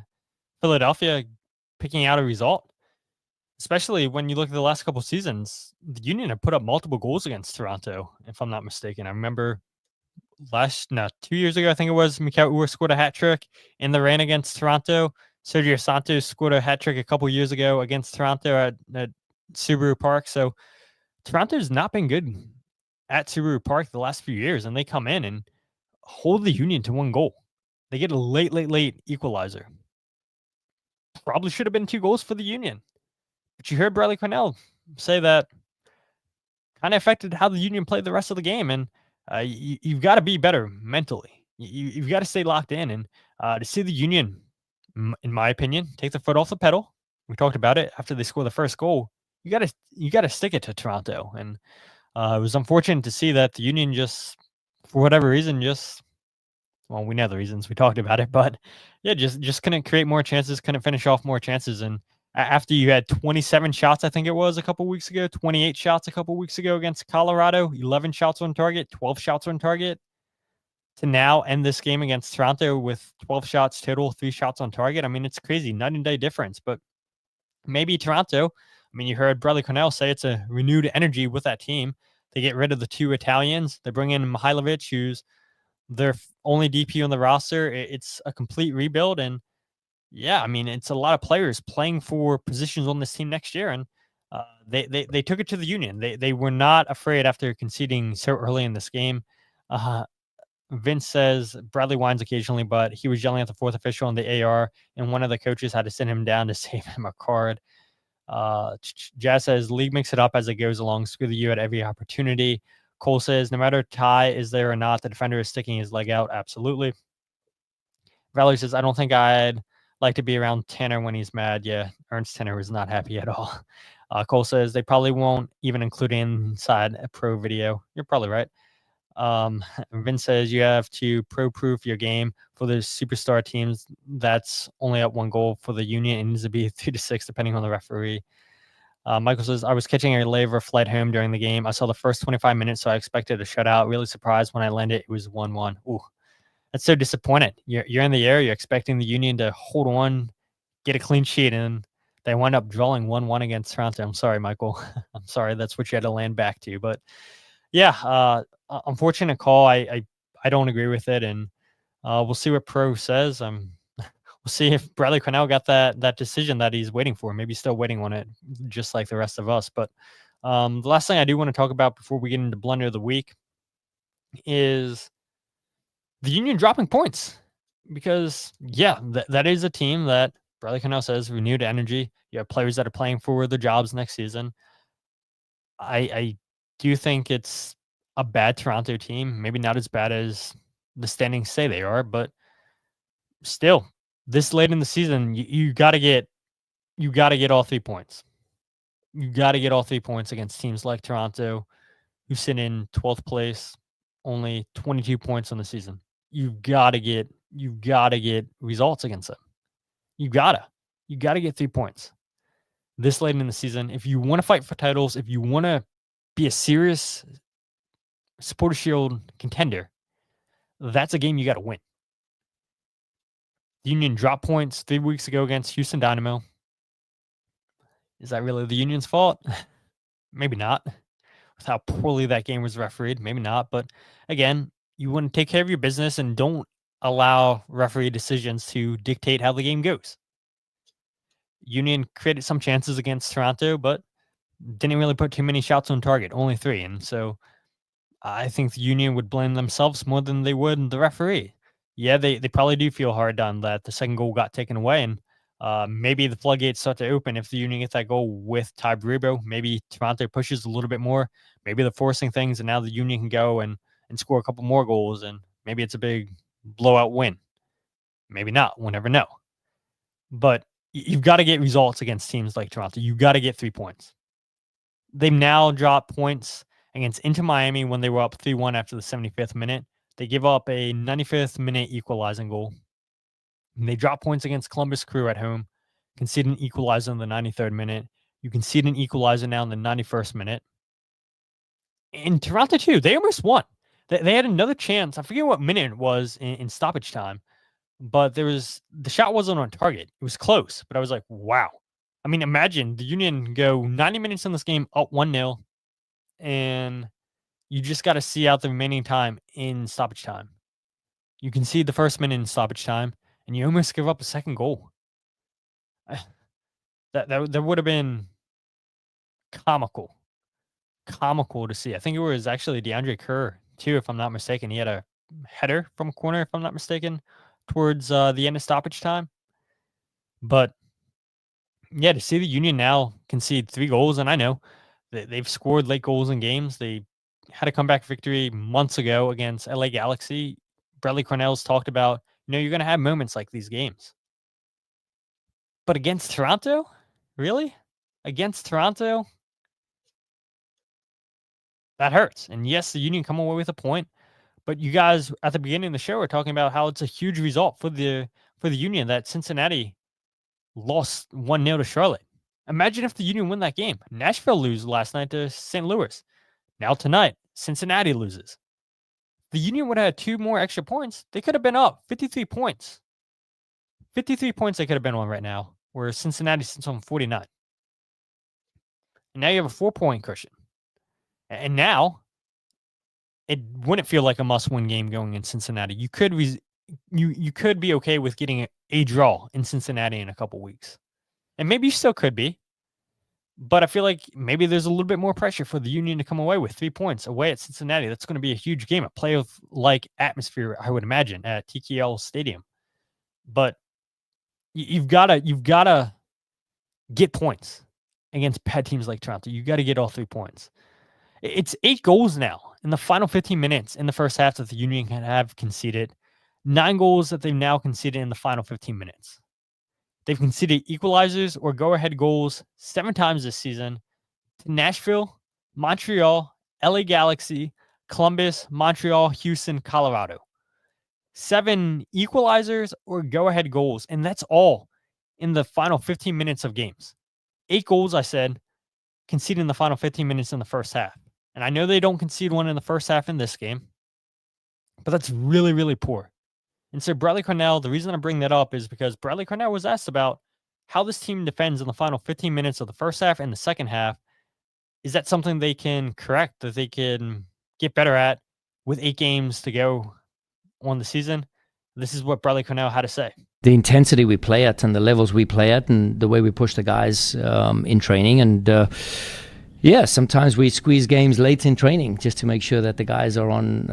Philadelphia picking out a result, especially when you look at the last couple of seasons. The Union have put up multiple goals against Toronto, if I'm not mistaken. I remember 2 years ago, I think it was, Mikal Uhre scored a hat trick in the rain against Toronto. Sergio Santos scored a hat trick a couple years ago against Toronto at Subaru Park. So Toronto's not been good at Subaru Park the last few years, and they come in and hold the Union to one goal. They get a late equalizer. Probably should have been 2 goals for the Union. But you heard Bradley Cornell say that kind of affected how the Union played the rest of the game. And you've got to be better mentally. You've got to stay locked in. And to see the Union, in my opinion, take the foot off the pedal. We talked about it after they score the first goal. You got to stick it to Toronto. And it was unfortunate to see that the Union just, for whatever reason, well, we know the reasons, we talked about it, but yeah, just couldn't create more chances, couldn't finish off more chances. And After you had 27 shots, I think it was a couple weeks ago, 28 shots a couple weeks ago against Colorado, 11 shots on target, 12 shots on target, to now end this game against Toronto with 12 shots total, 3 shots on target. I mean, it's crazy, night and day difference. But maybe Toronto, I mean, you heard Bradley Cornell say it's a renewed energy with that team. They get rid of the 2 Italians. They bring in Mihailovic, who's their only DP on the roster. It's a complete rebuild. And yeah, I mean, it's a lot of players playing for positions on this team next year. And they took it to the Union. They were not afraid after conceding so early in this game. Vince says Bradley whines occasionally, but he was yelling at the 4th official on the AR, and one of the coaches had to send him down to save him a card. Jazz says league makes it up as it goes along. Screw the U at every opportunity. Cole says no matter tie is there or not, the defender is sticking his leg out. Absolutely. Valerie says I don't think I'd like to be around Tanner when he's mad. Yeah, Ernst Tanner was not happy at all. Cole says they probably won't even include inside a pro video. You're probably right. Vince says you have to pro-proof your game for the superstar teams. That's only at 1 goal. For the Union, it needs to be 3-6 depending on the referee. Michael says I was catching a layover flight home during the game. I saw the first 25 minutes, so I expected a shutout. Really surprised when I landed. It was 1-1. Ooh, that's so disappointed. You're in the air. You're expecting the Union to hold on, get a clean sheet, and they wind up drawing 1-1 against Toronto. I'm sorry, Michael. I'm sorry. That's what you had to land back to. But yeah, unfortunate call. I don't agree with it, and we'll see what Pro says. We'll see if Bradley Cornell got that decision that he's waiting for. Maybe he's still waiting on it, just like the rest of us. But the last thing I do want to talk about before we get into blunder of the week is the Union dropping points, because yeah, that is a team that Bradley Cornell says renewed energy. You have players that are playing for their jobs next season. I do think it's a bad Toronto team. Maybe not as bad as the standings say they are, but still, this late in the season, you got to get all 3 points. You got to get all 3 points against teams like Toronto, who sit in 12th place, only 22 points on the season. You got to get results against them. You got to get 3 points this late in the season. If you want to fight for titles, if you want to be a serious Supporter Shield contender, that's a game you got to win. The Union dropped points 3 weeks ago against Houston Dynamo. Is that really the Union's fault? Maybe not. With how poorly that game was refereed, maybe not. But again, you want to take care of your business and don't allow referee decisions to dictate how the game goes. Union created some chances against Toronto, but didn't really put too many shots on target, only 3. And so I think the Union would blame themselves more than they would the referee. Yeah, they probably do feel hard done that the second goal got taken away, and maybe the floodgates start to open if the Union gets that goal with Tai Baribo. Maybe Toronto pushes a little bit more. Maybe they're forcing things, and now the Union can go and score a couple more goals, and maybe it's a big blowout win. Maybe not. We'll never know. But you've got to get results against teams like Toronto. You've got to get 3 points. They've now dropped points against Inter Miami when they were up 3-1 after the 75th minute. They give up a 95th minute equalizing goal. And they drop points against Columbus Crew at home, concede an equalizer in the 93rd minute. You concede an equalizer now in the 91st minute. In Toronto, too, they almost won. They had another chance. I forget what minute it was in stoppage time, but the shot wasn't on target. It was close, but I was like, wow. I mean, imagine the Union go 90 minutes in this game up 1-0, and you just got to see out the remaining time in stoppage time. You concede the first minute in stoppage time, and you almost give up a second goal. That would have been comical to see. I think it was actually DeAndre Kerr, too, if I'm not mistaken. He had a header from a corner, if I'm not mistaken, towards the end of stoppage time. But yeah, to see the Union now concede 3 goals, and I know they've scored late goals in games. They had a comeback victory months ago against LA Galaxy. Bradley Cornell's talked about, you're going to have moments like these games. But against Toronto? Really? Against Toronto? That hurts. And yes, the Union come away with a point, but you guys at the beginning of the show are talking about how it's a huge result for the Union that Cincinnati lost 1-0 to Charlotte. Imagine if the Union win that game. Nashville lose last night to St. Louis. Now tonight, Cincinnati loses. The Union would have had 2 more extra points. They could have been up 53 points. 53 points they could have been on right now, where Cincinnati sits on 49. And now you have a 4-point cushion. And now it wouldn't feel like a must-win game going in Cincinnati. You could you could be okay with getting a draw in Cincinnati in a couple weeks. And maybe you still could be. But I feel like maybe there's a little bit more pressure for the Union to come away with 3 points away at Cincinnati. That's going to be a huge game, a playoff-like atmosphere, I would imagine, at TKL Stadium. But you've got to get points against bad teams like Toronto. You got to get all 3 points. It's 8 goals now in the final 15 minutes in the first half that the Union can have conceded. 9 goals that they've now conceded in the final 15 minutes. They've conceded equalizers or go-ahead goals 7 times this season to Nashville, Montreal, LA Galaxy, Columbus, Montreal, Houston, Colorado. 7 equalizers or go-ahead goals, and that's all in the final 15 minutes of games. 8 goals, I said, conceded in the final 15 minutes in the first half. And I know they don't concede one in the first half in this game, but that's really, really poor. And so Bradley Cornell, the reason I bring that up is because Bradley Cornell was asked about how this team defends in the final 15 minutes of the first half and the second half. Is that something they can correct, that they can get better at with 8 games to go on the season? This is what Bradley Cornell had to say. The intensity we play at and the levels we play at and the way we push the guys in training. And yeah, sometimes we squeeze games late in training just to make sure that the guys are on,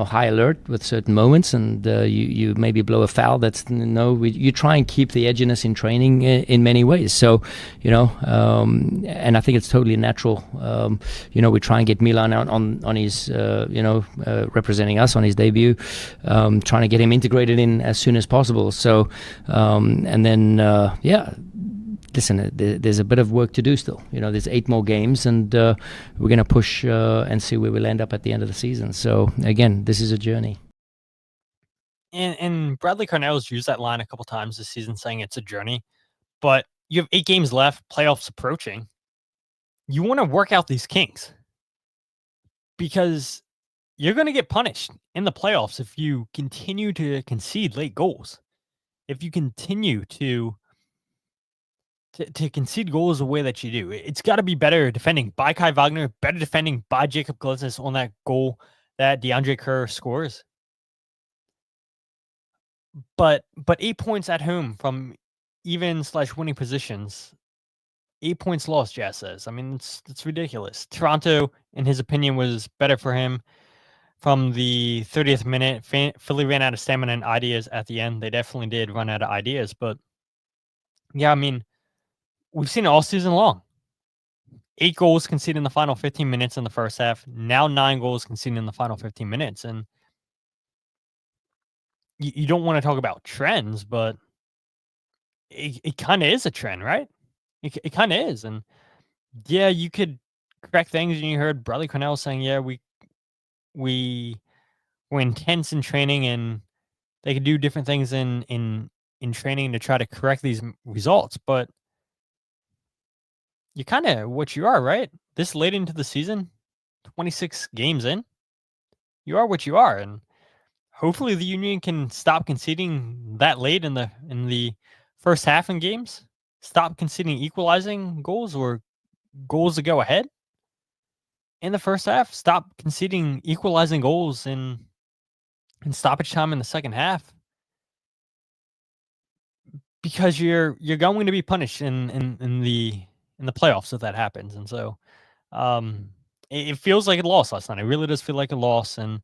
high alert with certain moments, and you maybe blow a foul. You try and keep the edginess in training in many ways. So, and I think it's totally natural. We try and get Milan out on his, representing us on his debut, trying to get him integrated in as soon as possible. So, and then, listen, there's a bit of work to do still. There's 8 more games, and we're going to push and see where we'll end up at the end of the season. So, again, this is a journey. And Bradley Cornell's used that line a couple times this season, saying it's a journey. But you have 8 games left, playoffs approaching. You want to work out these kinks, because you're going to get punished in the playoffs if you continue to concede late goals. If you continue to concede goals the way that you do. It's got to be better defending by Kai Wagner, better defending by Jakob Glesnes on that goal that DeAndre Kerr scores. But 8 points at home from even/winning positions. 8 points lost, Jazz says. I mean, it's ridiculous. Toronto, in his opinion, was better for him from the 30th minute. Philly ran out of stamina and ideas at the end. They definitely did run out of ideas. But, yeah, I mean, we've seen it all season long. 8 goals conceded in the final 15 minutes in the first half. Now 9 goals conceded in the final 15 minutes. And you don't want to talk about trends, but it kind of is a trend, right? It kind of is. And yeah, you could correct things. And you heard Bradley Cornell saying, yeah, we were intense in training, and they could do different things in training to try to correct these results. But you kind of what you are, right? This late into the season, 26 games in, you are what you are. And hopefully the Union can stop conceding that late in the first half in games. Stop conceding equalizing goals or goals to go ahead in the first half. Stop conceding equalizing goals in stoppage time in the second half. Because you're going to be punished in the playoffs if that happens. And so it feels like a loss last night. It really does feel like a loss, and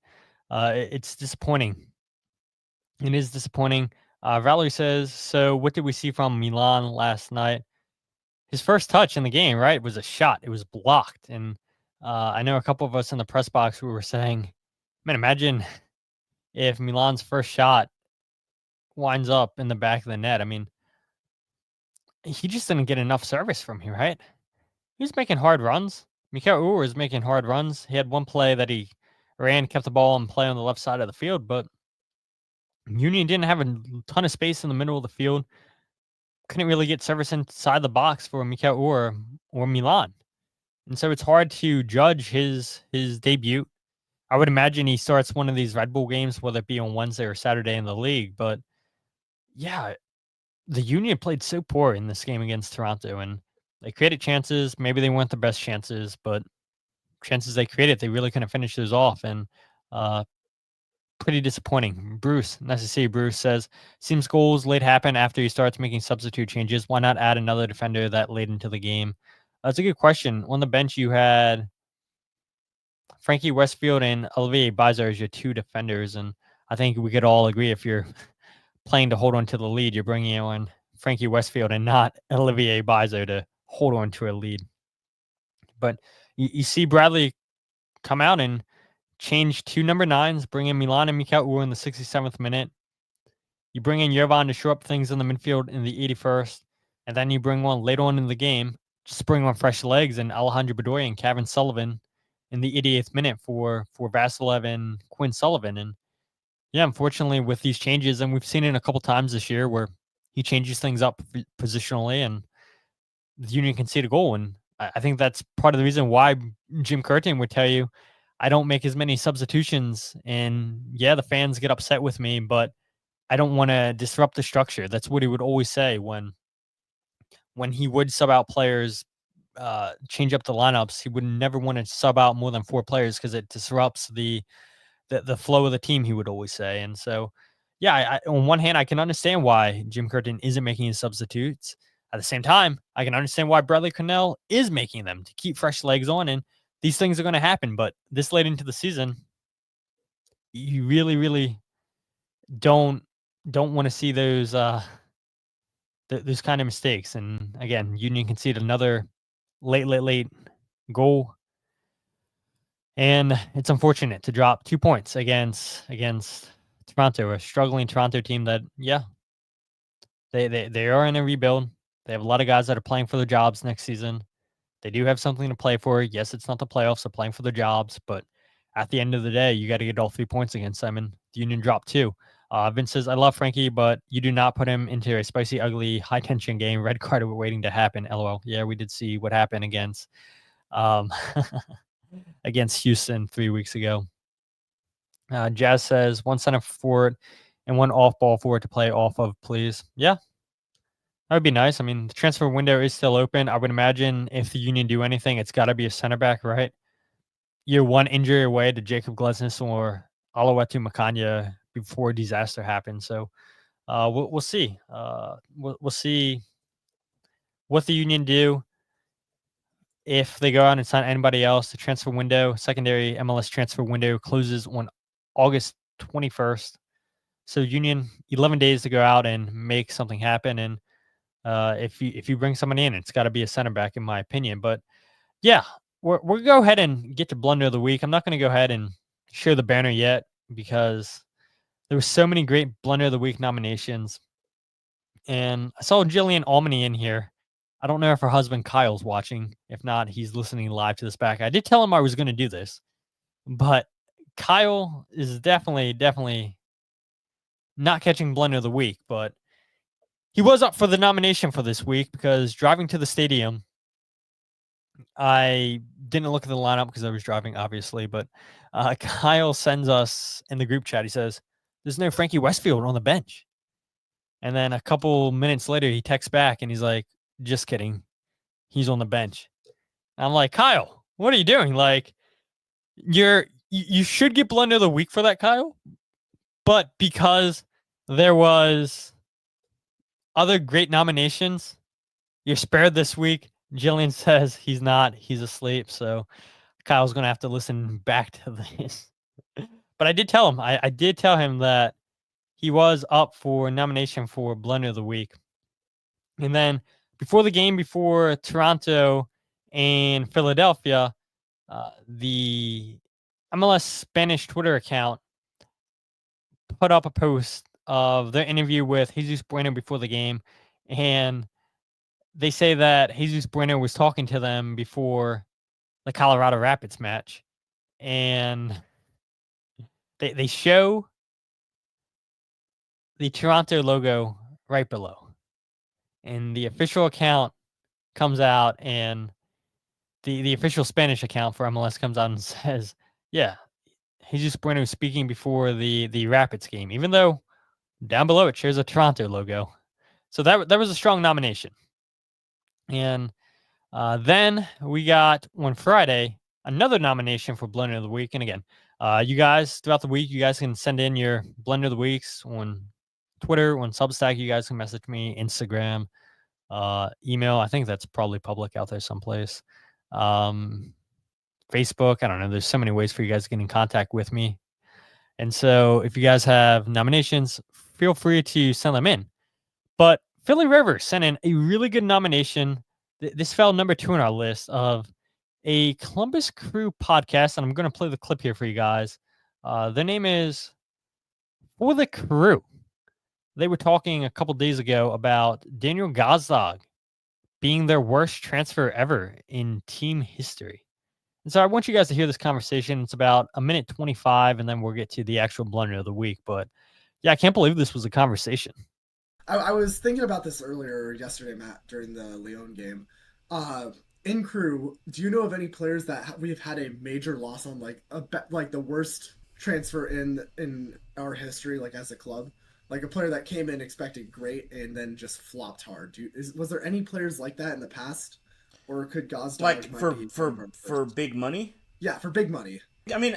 it's disappointing. It is disappointing. Valerie says, so what did we see from Milan last night? His first touch in the game, right, was a shot. It was blocked. And I know a couple of us in the press box who were saying, man, imagine if Milan's first shot winds up in the back of the net. I mean, he just didn't get enough service from here, right? He was making hard runs. Mikael Uhre was making hard runs. He had one play that he ran, kept the ball and play on the left side of the field, but Union didn't have a ton of space in the middle of the field. couldn't really get service inside the box for Mikkel or Milan. And so it's hard to judge his debut. I would imagine he starts one of these Red Bull games, whether it be on Wednesday or Saturday in the league. But yeah, the Union played so poor in this game against Toronto, and they created chances. Maybe they weren't the best chances, but chances they created, they really couldn't finish those off. And pretty disappointing. Bruce, nice to see you. Bruce says, seems goals late happen after he starts making substitute changes. Why not add another defender that late into the game? That's a good question. On the bench, you had Frankie Westfield and Olivier Bizar as your two defenders, and I think we could all agree if you're playing to hold on to the lead, you're bringing on Frankie Westfield and not Olivier Bizar to hold on to a lead. But you see Bradley come out and change two number 9s, bring in Milan and Mikkel in the 67th minute. You bring in Jovan to shore up things in the midfield in the 81st, and then you bring one later on in the game, just bring on fresh legs, and Alejandro Bedoya and Kevin Sullivan in the 88th minute for Vassilev and Quinn Sullivan. And yeah, unfortunately with these changes, and we've seen it a couple times this year where he changes things up positionally and the Union can see the goal. And I think that's part of the reason why Jim Curtin would tell you, I don't make as many substitutions. And yeah, the fans get upset with me, but I don't want to disrupt the structure. That's what he would always say when he would sub out players, change up the lineups. He would never want to sub out more than 4 players because it disrupts the flow of the team, he would always say. And so, yeah, on one hand, I can understand why Jim Curtin isn't making his substitutes. At the same time, I can understand why Bradley Cornell is making them to keep fresh legs on. And these things are going to happen. But this late into the season, you really, really don't want to see those kind of mistakes. And again, Union conceded another late goal. And it's unfortunate to drop 2 points against Toronto, a struggling Toronto team that, yeah, they are in a rebuild. They have a lot of guys that are playing for their jobs next season. They do have something to play for. Yes, it's not the playoffs, they're playing for their jobs, but at the end of the day, you got to get all 3 points against them, and the Union dropped 2. Vince says, I love Frankie, but you do not put him into a spicy, ugly, high-tension game. Red card waiting to happen, LOL. Yeah, we did see what happened against against Houston 3 weeks ago. Jazz says, 1 center forward and 1 off-ball forward to play off of, please. Yeah, that would be nice. I mean, the transfer window is still open. I would imagine if the Union do anything, it's got to be a center back, right? You're 1 injury away to Jakob Glesnes or Oluwatu Makanya before disaster happens. So we'll see. We'll see what the Union do. If they go out and sign anybody else, the transfer window, secondary MLS transfer window closes on August 21st. So Union, 11 days to go out and make something happen. And if you bring somebody in, it's got to be a center back, in my opinion. But yeah, we're going to go ahead and get to Blunder of the Week. I'm not going to go ahead and share the banner yet because there were so many great Blunder of the Week nominations. And I saw Jillian Almany in here. I don't know if her husband Kyle's watching. If not, he's listening live to this back. I did tell him I was going to do this, but Kyle is definitely not catching Blunder of the Week, but he was up for the nomination for this week because driving to the stadium, I didn't look at the lineup because I was driving, obviously, but Kyle sends us in the group chat. He says, there's no Frankie Westfield on the bench. And then a couple minutes later, he texts back and he's like, just kidding. He's on the bench. And I'm like, Kyle, what are you doing? Like, you should get Blunder of the Week for that, Kyle. But because there was other great nominations, you're spared this week. Jillian says he's not. He's asleep. So Kyle's going to have to listen back to this. But I did tell him. I did tell him that he was up for nomination for Blunder of the Week. And then before the game, before Toronto and Philadelphia, the MLS Spanish Twitter account put up a post of their interview with Jesus Bueno before the game. And they say that Jesus Bueno was talking to them before the Colorado Rapids match. And they show the Toronto logo right below. and the official account comes out, and the official Spanish account for MLS comes out and says, yeah, Jesus Bueno speaking before the Rapids game, even though down below it shares a Toronto logo. So that was a strong nomination. And then we got on Friday another nomination for Blunder of the Week. And again, you guys throughout the week, you guys can send in your Blunder of the Weeks on Twitter, on Substack. You guys can message me, Instagram, email. I think that's probably public out there someplace. Facebook. I don't know. There's so many ways for you guys to get in contact with me. And so if you guys have nominations, feel free to send them in. But Philly River sent in a really good nomination. This fell number 2 on our list of a Columbus Crew podcast. And I'm going to play the clip here for you guys. Their name is For the Crew. They were talking a couple days ago about Daniel Gazdag being their worst transfer ever in team history. And so I want you guys to hear this conversation. It's about 1:25, and then we'll get to the actual blunder of the week. But yeah, I can't believe this was a conversation. I was thinking about this yesterday, Matt, during the Lyon game. In Crew, do you know of any players that we've had a major loss on, like the worst transfer in our history, like as a club? Like a player that came in expected great and then just flopped hard. Was there any players like that in the past, or could Gazdag like for big money? Yeah, for big money. I mean,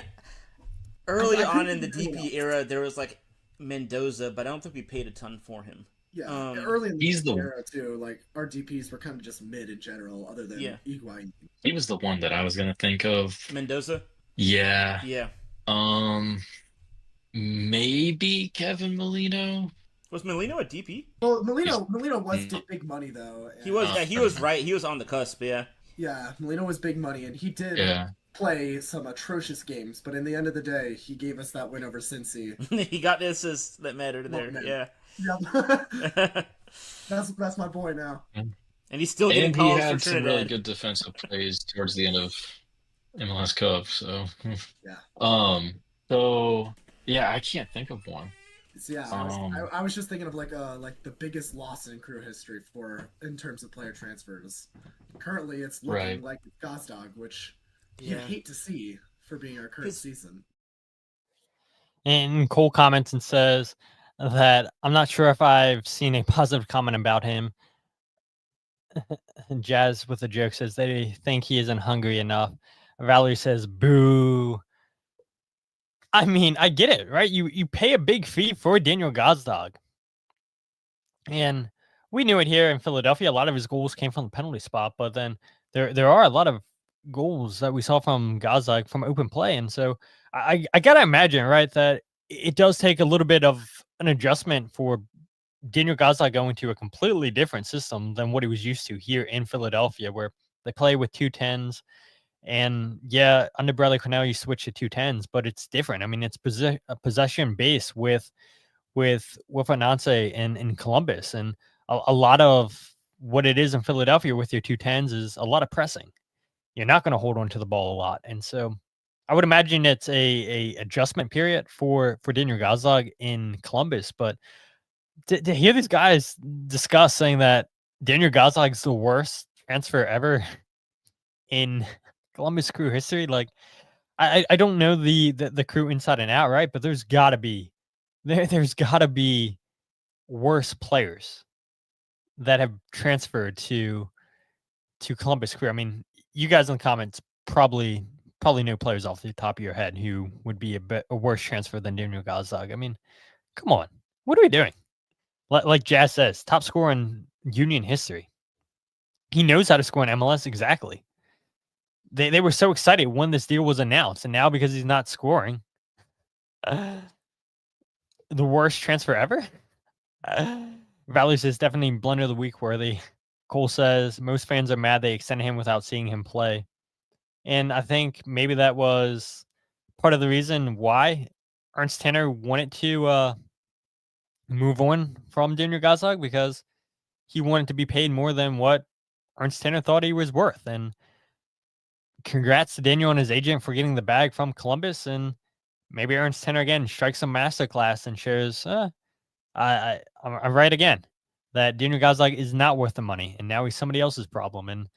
early on in the DP era, there was like Mendoza, but I don't think we paid a ton for him. Yeah, early in the era too. Like our DPs were kind of just mid in general, other than Higuain. He was the one that I was gonna think of. Mendoza. Yeah. Yeah. Maybe Kevin Molino. Was Molino a DP? Well, Molino was big money though. He was. Yeah, he was right. He was on the cusp. Yeah. Yeah, Molino was big money, and he did play some atrocious games. But in the end of the day, he gave us that win over Cincy. He got the assist that mattered there. Yeah. Yep. that's my boy now. And he's still getting calls for Trinidad. He had some really good defensive plays towards the end of MLS Cup. So yeah. So yeah, I can't think of one. So yeah, I was just thinking of like the biggest loss in Crew history in terms of player transfers. Currently, it's looking like Gazdag, which you hate to see for being our current season. And Cole comments and says that I'm not sure if I've seen a positive comment about him. Jazz with a joke says they think he isn't hungry enough. Valerie says, boo. I mean, I get it, right? You pay a big fee for Daniel Gazdag. And we knew it here in Philadelphia. A lot of his goals came from the penalty spot, but then there are a lot of goals that we saw from Gazdag from open play. And so I got to imagine, right, that it does take a little bit of an adjustment for Daniel Gazdag going to a completely different system than what he was used to here in Philadelphia, where they play with 2 10s. And yeah, under Bradley Cornell, you switch to 2 10s, but it's different. I mean, it's a possession base with Ananse in Columbus, and a lot of what it is in Philadelphia with your 2 10s is a lot of pressing. You're not going to hold on to the ball a lot, and so I would imagine it's a adjustment period for Daniel Gazdag in Columbus. But to hear these guys discuss saying that Daniel Gazdag is the worst transfer ever in Columbus Crew history, like I don't know the Crew inside and out, right? But there's got to be worse players that have transferred to Columbus Crew. I mean, you guys in the comments probably know players off the top of your head who would be a worse transfer than Daniel Gazdag. I mean, come on, what are we doing? Like Jazz says, top scorer in Union history. He knows how to score in MLS exactly. They were so excited when this deal was announced, and now because he's not scoring, the worst transfer ever. Valerie says definitely blunder of the week worthy. Cole says most fans are mad they extended him without seeing him play, and I think maybe that was part of the reason why Ernst Tanner wanted to move on from Daniel Gazdag, because he wanted to be paid more than what Ernst Tanner thought he was worth. And congrats to Daniel and his agent for getting the bag from Columbus, and maybe Ernst Tanner again strikes a masterclass and shows I'm right again. that Daniel Gazdag is not worth the money, and now he's somebody else's problem. And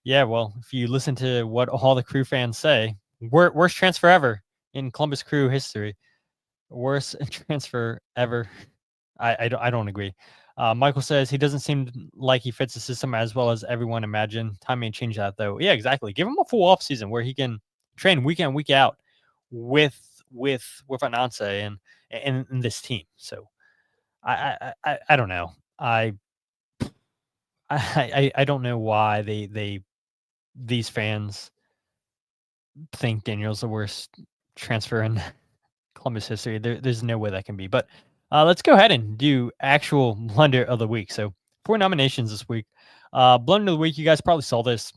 yeah, well, if you listen to what all the Crew fans say, worst transfer ever in Columbus Crew history. Worst transfer ever. I don't agree. Michael says he doesn't seem like he fits the system as well as everyone imagined. Time may change that though. Yeah, exactly. Give him a full off season where he can train week in, week out with Ananse and this team. So I don't know. I don't know why these fans think Daniel's the worst transfer in Columbus history. There's no way that can be. But let's go ahead and do actual blunder of the week. So 4 nominations this week. Blunder of the week, you guys probably saw this.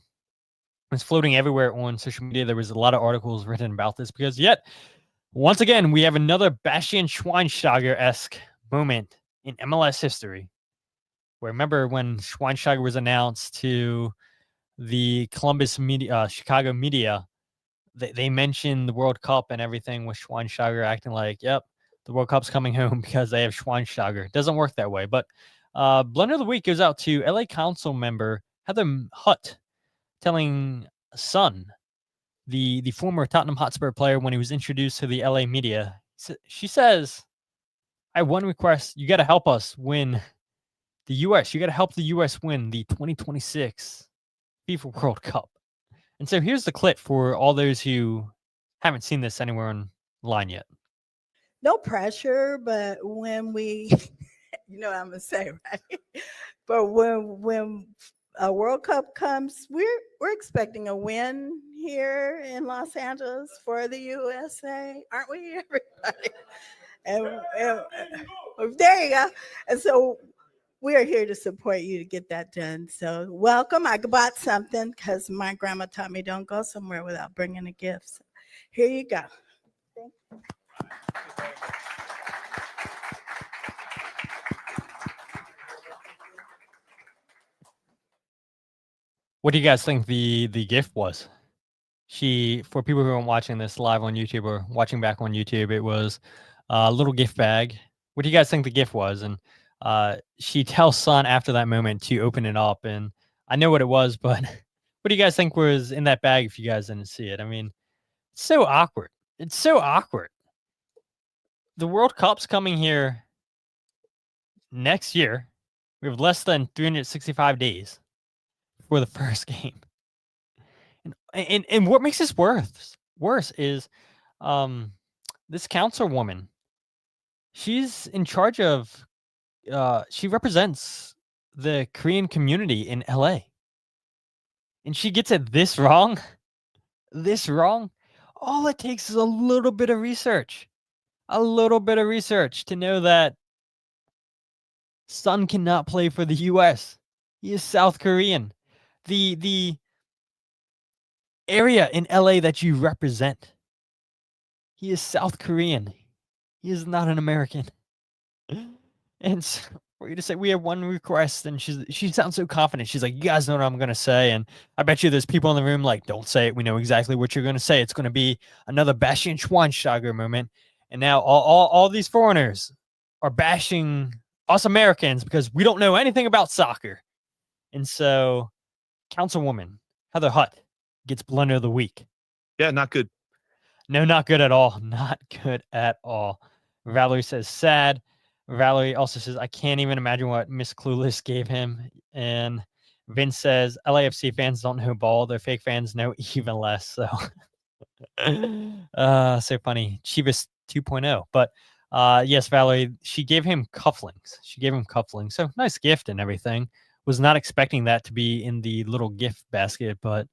It's floating everywhere on social media. There was a lot of articles written about this because yet, once again, we have another Bastian Schweinsteiger-esque moment in MLS history. Where remember when Schweinsteiger was announced to the Columbus media, Chicago media, they mentioned the World Cup and everything with Schweinsteiger acting like, yep, the World Cup's coming home because they have Schweinsteiger. It doesn't work that way. But blunder of the week goes out to LA Council member Heather Hutt telling Son, the former Tottenham Hotspur player, when he was introduced to the LA media, she says, I have one request. You got to help us win the U.S. You got to help the U.S. win the 2026 FIFA World Cup. And so here's the clip for all those who haven't seen this anywhere online yet. No pressure, but when we, you know what I'm gonna say, right? But when a World Cup comes, we're expecting a win here in Los Angeles for the USA, aren't we, everybody? And there you go. And so we are here to support you to get that done. So welcome. I bought something because my grandma taught me don't go somewhere without bringing a gift. So here you go. Thank you. What do you guys think the gift was? For people who aren't watching this live on YouTube or watching back on YouTube, it was a little gift bag. What do you guys think the gift was? And she tells Son after that moment to open it up. And I know what it was, but what do you guys think was in that bag if you guys didn't see it? I mean, it's so awkward. It's so awkward. The World Cup's coming here next year. We have less than 365 days for the first game. And what makes this worse is this councilwoman. She's in charge of she represents the Korean community in LA. And she gets it this wrong. This wrong. All it takes is a little bit of research. A little bit of research to know that Son cannot play for the US. He is South Korean. The area in LA that you represent. He is South Korean. He is not an American. And so for you to say we have one request, and she sounds so confident. She's like, you guys know what I'm gonna say. And I bet you there's people in the room like, don't say it. We know exactly what you're gonna say. It's gonna be another Bastian Schweinsteiger moment. And now all these foreigners are bashing us Americans because we don't know anything about soccer. And so Councilwoman Heather Hutt gets blunder of the week. Yeah, not good. No, not good at all. Not good at all. Valerie says sad. Valerie also says, I can't even imagine what Miss Clueless gave him. And Vince says, LAFC fans don't know ball. Their fake fans know even less. So, so funny. Chivas 2.0. But yes, Valerie, she gave him cufflinks. So nice gift and everything. Was not expecting that to be in the little gift basket, but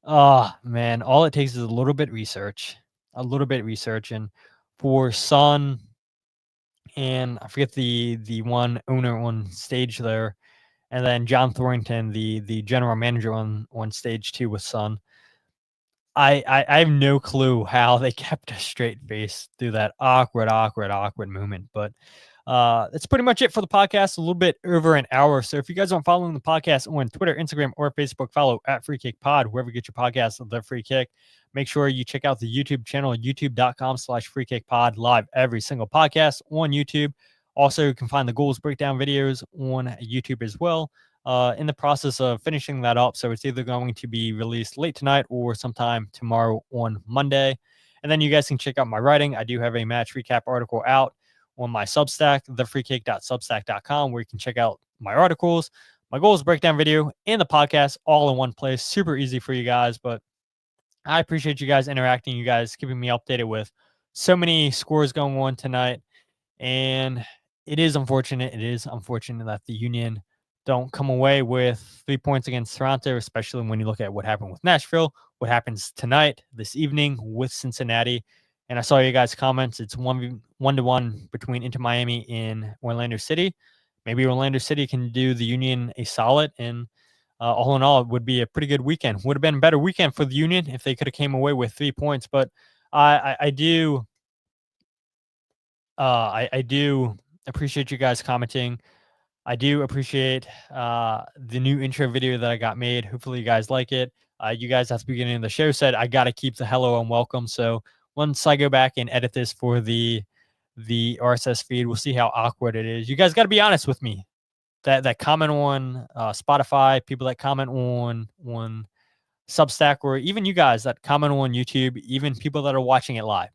oh man, all it takes is a little bit research. And for Son, and I forget the one owner on stage there, and then John Thornton, the general manager on stage too with Son. I have no clue how they kept a straight face through that awkward moment. But that's pretty much it for the podcast. A little bit over an hour. So if you guys aren't following the podcast on Twitter, Instagram, or Facebook, follow at Free Kick Pod, wherever you get your podcast of The Free Kick. Make sure you check out the YouTube channel, youtube.com/Free Kick Pod, live every single podcast on YouTube. Also, you can find the goals breakdown videos on YouTube as well. In the process of finishing that up, so it's either going to be released late tonight or sometime tomorrow on Monday. And then you guys can check out my writing. I do have a match recap article out on my Substack, thefreekick.substack.com, where you can check out my articles, my goals breakdown video, and the podcast all in one place. Super easy for you guys, but I appreciate you guys interacting, you guys keeping me updated with so many scores going on tonight. And it is unfortunate. It is unfortunate that the Union don't come away with 3 points against Toronto, especially when you look at what happened with Nashville, what happens tonight, this evening with Cincinnati. And I saw you guys' comments. It's 1-1 between Inter Miami and Orlando City. Maybe Orlando City can do the Union a solid, and all in all, it would be a pretty good weekend. Would have been a better weekend for the Union if they could have came away with 3 points. But I do appreciate you guys commenting. I do appreciate the new intro video that I got made. Hopefully you guys like it. You guys at the beginning of the show said I got to keep the hello and welcome. So once I go back and edit this for the RSS feed, we'll see how awkward it is. You guys got to be honest with me. That comment on Spotify, people that comment on Substack, or even you guys that comment on YouTube, even people that are watching it live.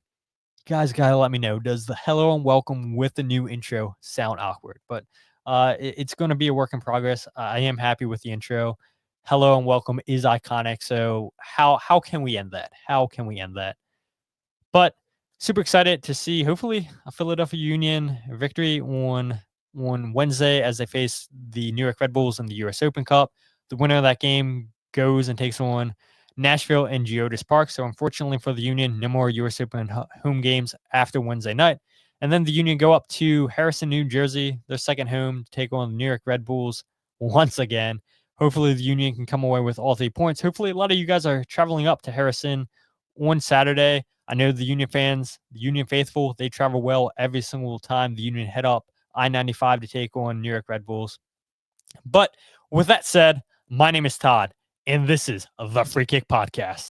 You guys got to let me know, does the hello and welcome with the new intro sound awkward? But it's going to be a work in progress. I am happy with the intro. Hello and welcome is iconic. So how can we end that? How can we end that? But super excited to see, hopefully, a Philadelphia Union victory on Wednesday as they face the New York Red Bulls in the U.S. Open Cup. The winner of that game goes and takes on Nashville and Geodis Park. So unfortunately for the Union, no more U.S. Open home games after Wednesday night. And then the Union go up to Harrison, New Jersey, their second home, to take on the New York Red Bulls once again. Hopefully the Union can come away with all 3 points. Hopefully a lot of you guys are traveling up to Harrison on Saturday. I know the Union fans, the Union faithful, they travel well every single time the Union head up I-95 to take on New York Red Bulls. But with that said, my name is Todd, and this is the Free Kick Podcast.